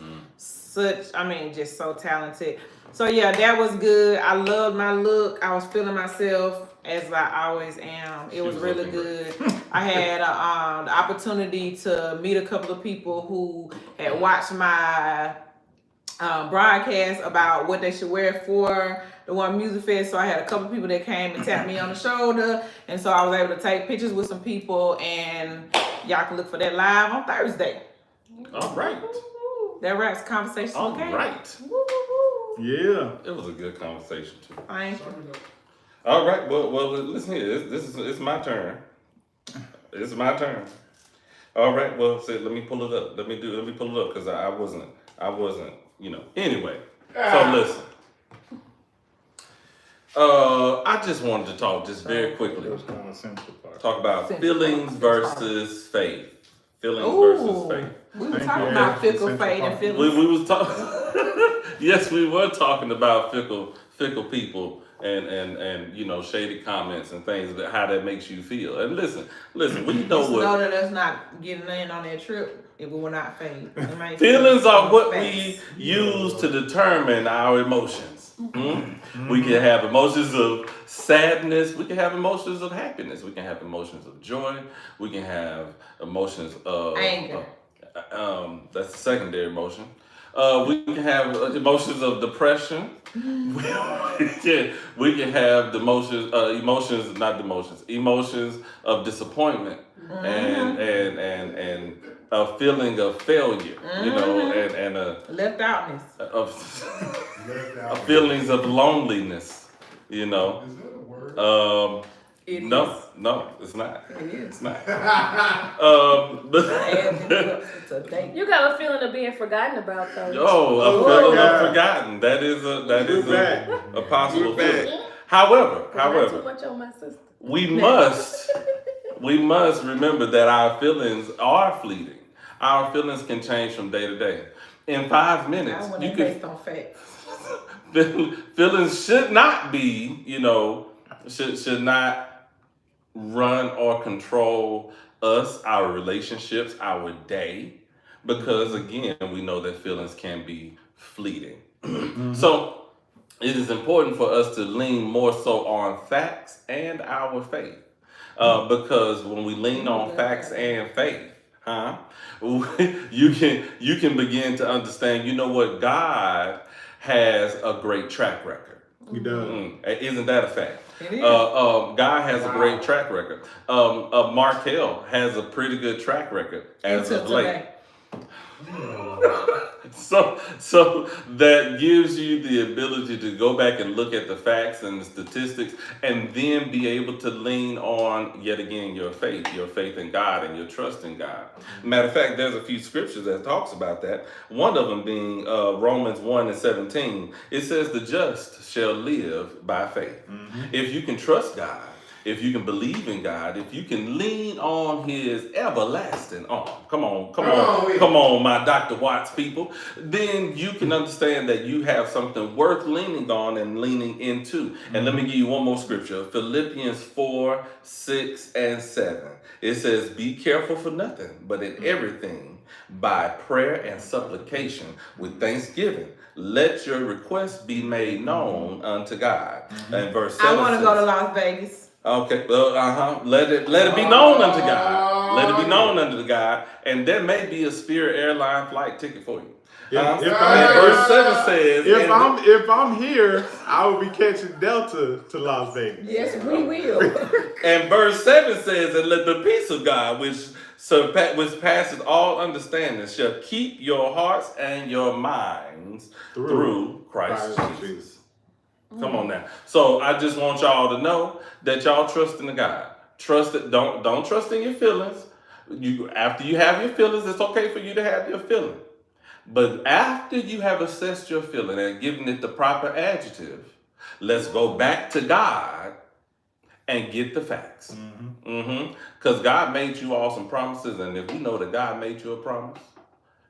Speaker 5: just so talented. So yeah, that was good. I loved my look. I was feeling myself as I always am. It was really good. I had the opportunity to meet a couple of people who had watched my broadcast about what they should wear for the One Music Fest. So I had a couple people that came and tapped me on the shoulder, and so I was able to take pictures with some people, and y'all can look for that live on Thursday.
Speaker 2: All right.
Speaker 5: That wraps conversation.
Speaker 2: All
Speaker 5: okay.
Speaker 2: right.
Speaker 1: Yeah.
Speaker 2: It was a good conversation too.
Speaker 5: Thank you.
Speaker 2: All right. Well, listen here. It's my turn. It's my turn. All right. Well, let me pull it up. Let me pull it up because I wasn't. Anyway. So listen. I just wanted to talk just very quickly.
Speaker 1: It was kind of simple part.
Speaker 2: Talk about feelings versus faith. Feelings versus faith.
Speaker 5: We were
Speaker 1: Thank
Speaker 5: talking
Speaker 1: you,
Speaker 5: about
Speaker 1: Ed.
Speaker 5: fickle
Speaker 1: Central
Speaker 5: faith and
Speaker 1: Park.
Speaker 5: feelings.
Speaker 2: We was talking. Yes, we were talking about fickle people and you know, shady comments and things, that how that makes you feel. And listen, we know
Speaker 5: Just
Speaker 2: what
Speaker 5: know that us not getting in on that trip if we were not faith. It might
Speaker 2: feelings
Speaker 5: feel
Speaker 2: are what
Speaker 5: facts.
Speaker 2: we use to determine our emotions. We can have emotions of sadness. We can have emotions of happiness. We can have emotions of joy. We can have emotions of
Speaker 5: Anger.
Speaker 2: That's the secondary emotion. We can have emotions of depression. We can have the emotions of disappointment and a feeling of failure, you know, and
Speaker 5: Left outness.
Speaker 2: feelings of loneliness, you know.
Speaker 3: Is that a word?
Speaker 2: No, it's not.
Speaker 5: It is.
Speaker 2: It's not.
Speaker 4: You got a feeling of being forgotten about though.
Speaker 2: A feeling of forgotten. That is a possible feeling. However,
Speaker 4: Not too much on my sister.
Speaker 2: we must remember that our feelings are fleeting. Our feelings can change from day to day. In 5 minutes,
Speaker 5: I want
Speaker 2: you
Speaker 5: it
Speaker 2: could
Speaker 5: based on facts.
Speaker 2: feelings should not be, you know, should not run or control us, our relationships, our day, because again, we know that feelings can be fleeting. So it is important for us to lean more so on facts and our faith, because when we lean on facts and faith, you can begin to understand, you know what, God has a great track record.
Speaker 1: He does.
Speaker 2: Isn't that a fact?
Speaker 5: It is.
Speaker 2: God has a great track record. Markell has a pretty good track record as of late. So that gives you the ability to go back and look at the facts and the statistics, and then be able to lean on, yet again, your faith in God and your trust in God. Matter of fact, there's a few scriptures that talks about that. One of them being Romans 1:17. It says, "The just shall live by faith." If you can trust God, if you can believe in God, if you can lean on His everlasting arm, come on, my Dr. Watts people, then you can understand that you have something worth leaning on and leaning into. And let me give you one more scripture, Philippians 4:6-7. It says, "Be careful for nothing, but in everything, by prayer and supplication, with thanksgiving, let your requests be made known unto God." And verse 7
Speaker 5: I want to
Speaker 2: says,
Speaker 5: go to Las Vegas.
Speaker 2: Okay, well, Let it be known unto God. Let it be known unto God, and there may be a Spirit airline flight ticket for you. And verse 7 says,
Speaker 1: if I'm here, I will be catching Delta to Las Vegas.
Speaker 5: Yes, we will.
Speaker 2: and verse 7 says, "And let the peace of God, which passes all understanding, shall keep your hearts and your minds through Christ Jesus." Come on now. So I just want y'all to know that y'all trust in God. Don't trust in your feelings. After you have your feelings, it's okay for you to have your feeling. But after you have assessed your feeling and given it the proper adjective, let's go back to God and get the facts. Because God made you all some promises, and if we know that God made you a promise,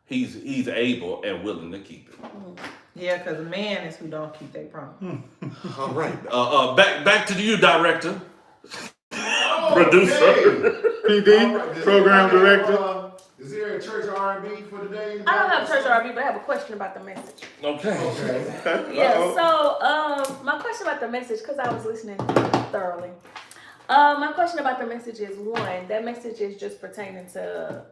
Speaker 2: He's able and willing to keep it.
Speaker 5: Yeah, because a man is who don't keep their promise.
Speaker 2: All right. Back to you, director. Producer.
Speaker 1: PD, program director.
Speaker 3: Is there a church R&B for today?
Speaker 4: I don't have church R&B, but I have a question about the message.
Speaker 2: Okay.
Speaker 4: Yeah, so my question about the message, because I was listening thoroughly. My question about the message is, one, that message is just pertaining to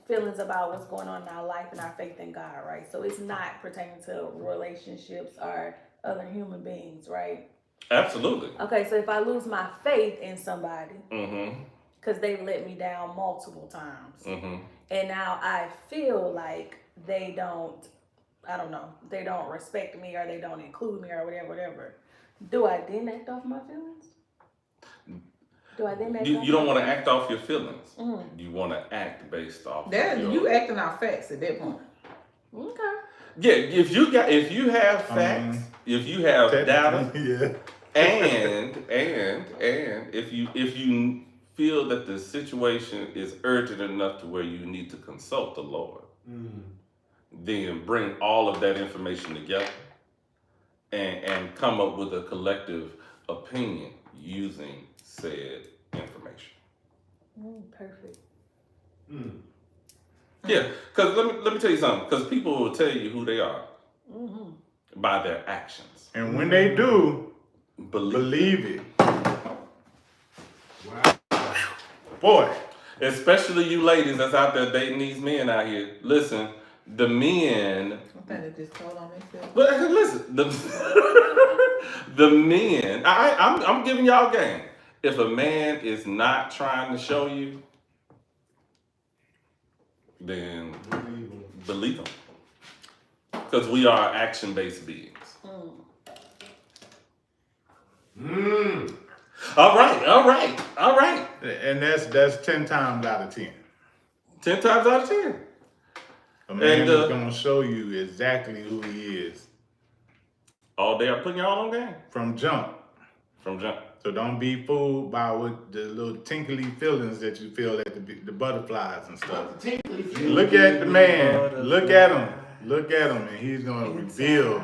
Speaker 4: feelings about what's going on in our life and our faith in God, right? So it's not pertaining to relationships or other human beings, right?
Speaker 2: Absolutely.
Speaker 4: Okay, so if I lose my faith in somebody, because they've let me down multiple times, and now I feel like they don't respect me, or they don't include me, or whatever, do I then act off my feelings?
Speaker 2: You don't want to act off your feelings. You want to act based off.
Speaker 5: You acting out facts at that point.
Speaker 4: Okay.
Speaker 2: Yeah, if you have facts, if you have data,
Speaker 1: Yeah.
Speaker 2: and if you feel that the situation is urgent enough to where you need to consult the Lord, then bring all of that information together and come up with a collective opinion using said information.
Speaker 4: Perfect.
Speaker 2: Yeah, because let me tell you something. Because people will tell you who they are by their actions.
Speaker 1: And when they do,
Speaker 2: Believe
Speaker 1: believe it. Boy.
Speaker 2: Especially you ladies that's out there dating these men out here. Listen, the men.
Speaker 5: I think they just told on themselves.
Speaker 2: But listen, the men. I'm giving y'all game. If a man is not trying to show you, then believe him. Because we are action-based beings. All right.
Speaker 1: And that's 10 times out of 10.
Speaker 2: 10 times out of 10.
Speaker 1: A man
Speaker 2: And,
Speaker 1: is gonna show you exactly who he is
Speaker 2: All day I'm putting y'all on game.
Speaker 1: from jump. So don't be fooled by what the little tinkly feelings that you feel at the butterflies and stuff. Look at the man. Look at him, and he's gonna reveal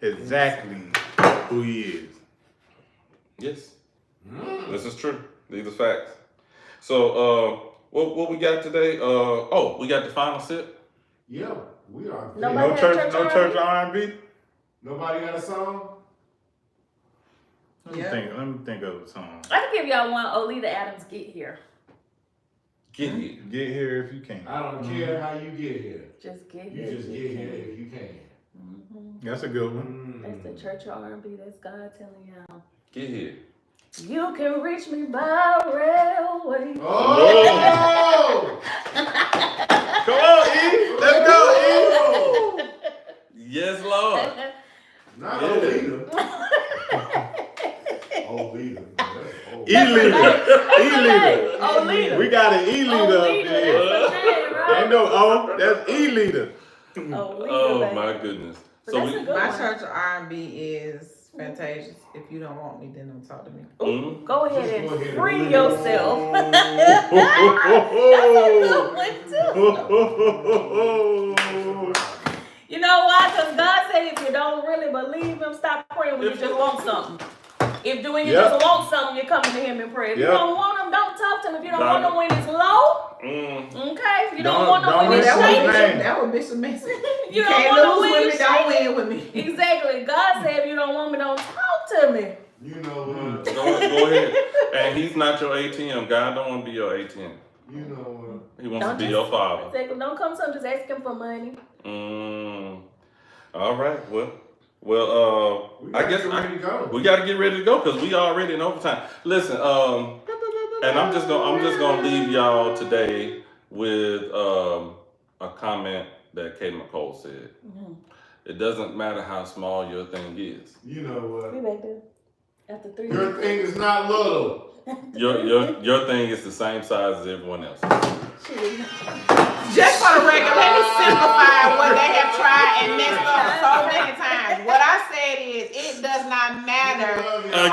Speaker 1: exactly who he is.
Speaker 2: Yes. This is true. These are facts. So what we got today? We got the final sip.
Speaker 3: Yeah, we are.
Speaker 4: Nobody
Speaker 1: No
Speaker 4: had
Speaker 1: church R&B.
Speaker 3: Nobody got a song?
Speaker 1: Let me think of a song.
Speaker 4: I can give y'all one. Olita Adams, Get Here.
Speaker 2: Get here.
Speaker 1: Get here if you can.
Speaker 3: I don't care how you get here.
Speaker 4: Just get
Speaker 3: You
Speaker 4: here.
Speaker 3: just
Speaker 4: if
Speaker 3: get
Speaker 4: can.
Speaker 3: here if you can.
Speaker 1: That's a good one.
Speaker 4: That's the church of R&B. That's God telling y'all.
Speaker 2: Get here.
Speaker 4: You can reach me by railway.
Speaker 3: Oh!
Speaker 1: Come on, E. Let's go, E.
Speaker 2: Yes, Lord.
Speaker 3: Not
Speaker 2: Yeah.
Speaker 3: Olita. Olita.
Speaker 1: E-leader.
Speaker 4: Olita.
Speaker 1: We got an E-leader up
Speaker 4: Olita,
Speaker 1: here.
Speaker 4: that's the name, right?
Speaker 1: Ain't no O, that's E-leader.
Speaker 4: Olita,
Speaker 2: Oh
Speaker 4: baby.
Speaker 2: my goodness.
Speaker 4: But
Speaker 2: So
Speaker 4: that's
Speaker 2: we
Speaker 4: a good
Speaker 5: My
Speaker 4: one.
Speaker 5: church of R&B is Fantasia. If you don't want me, then don't talk to me.
Speaker 2: Mhm.
Speaker 4: Go ahead
Speaker 3: Just
Speaker 4: and
Speaker 3: go ahead and
Speaker 4: free
Speaker 3: leave.
Speaker 4: yourself. You know why? Because God said if you don't really believe him, stop praying when you just want something. When you just want something, you're coming to him in prayer. If you don't want him, don't talk to him. If you don't want him when it's low, okay? If you don't want him when it's
Speaker 1: Don't
Speaker 4: shaky,
Speaker 1: name.
Speaker 5: That would be some message.
Speaker 4: you don't
Speaker 5: Can't
Speaker 4: want him
Speaker 5: lose
Speaker 4: when
Speaker 5: with me,
Speaker 4: it's
Speaker 5: don't
Speaker 4: shaky.
Speaker 5: win with me.
Speaker 4: Exactly. God said if you don't want me, don't talk to me.
Speaker 3: You know what?
Speaker 2: Go ahead. And he's not your ATM. God don't want to be your ATM.
Speaker 3: You know what?
Speaker 2: He wants to be your father.
Speaker 4: Exactly. Don't come to him just asking for money.
Speaker 2: All right. Well, I guess
Speaker 3: get ready to go.
Speaker 2: we got to get ready to go because we already in overtime. Listen, and I'm just gonna leave y'all today with a comment that Kay McCole said. It doesn't matter how small your thing is.
Speaker 3: You know what?
Speaker 4: We back there. After 3
Speaker 3: Your
Speaker 4: years.
Speaker 3: thing is not little.
Speaker 2: Your thing is the same size as everyone else.
Speaker 5: Just for the record, let me simplify what they have tried and messed up so many times. What I said is, it does not matter.
Speaker 2: Good night.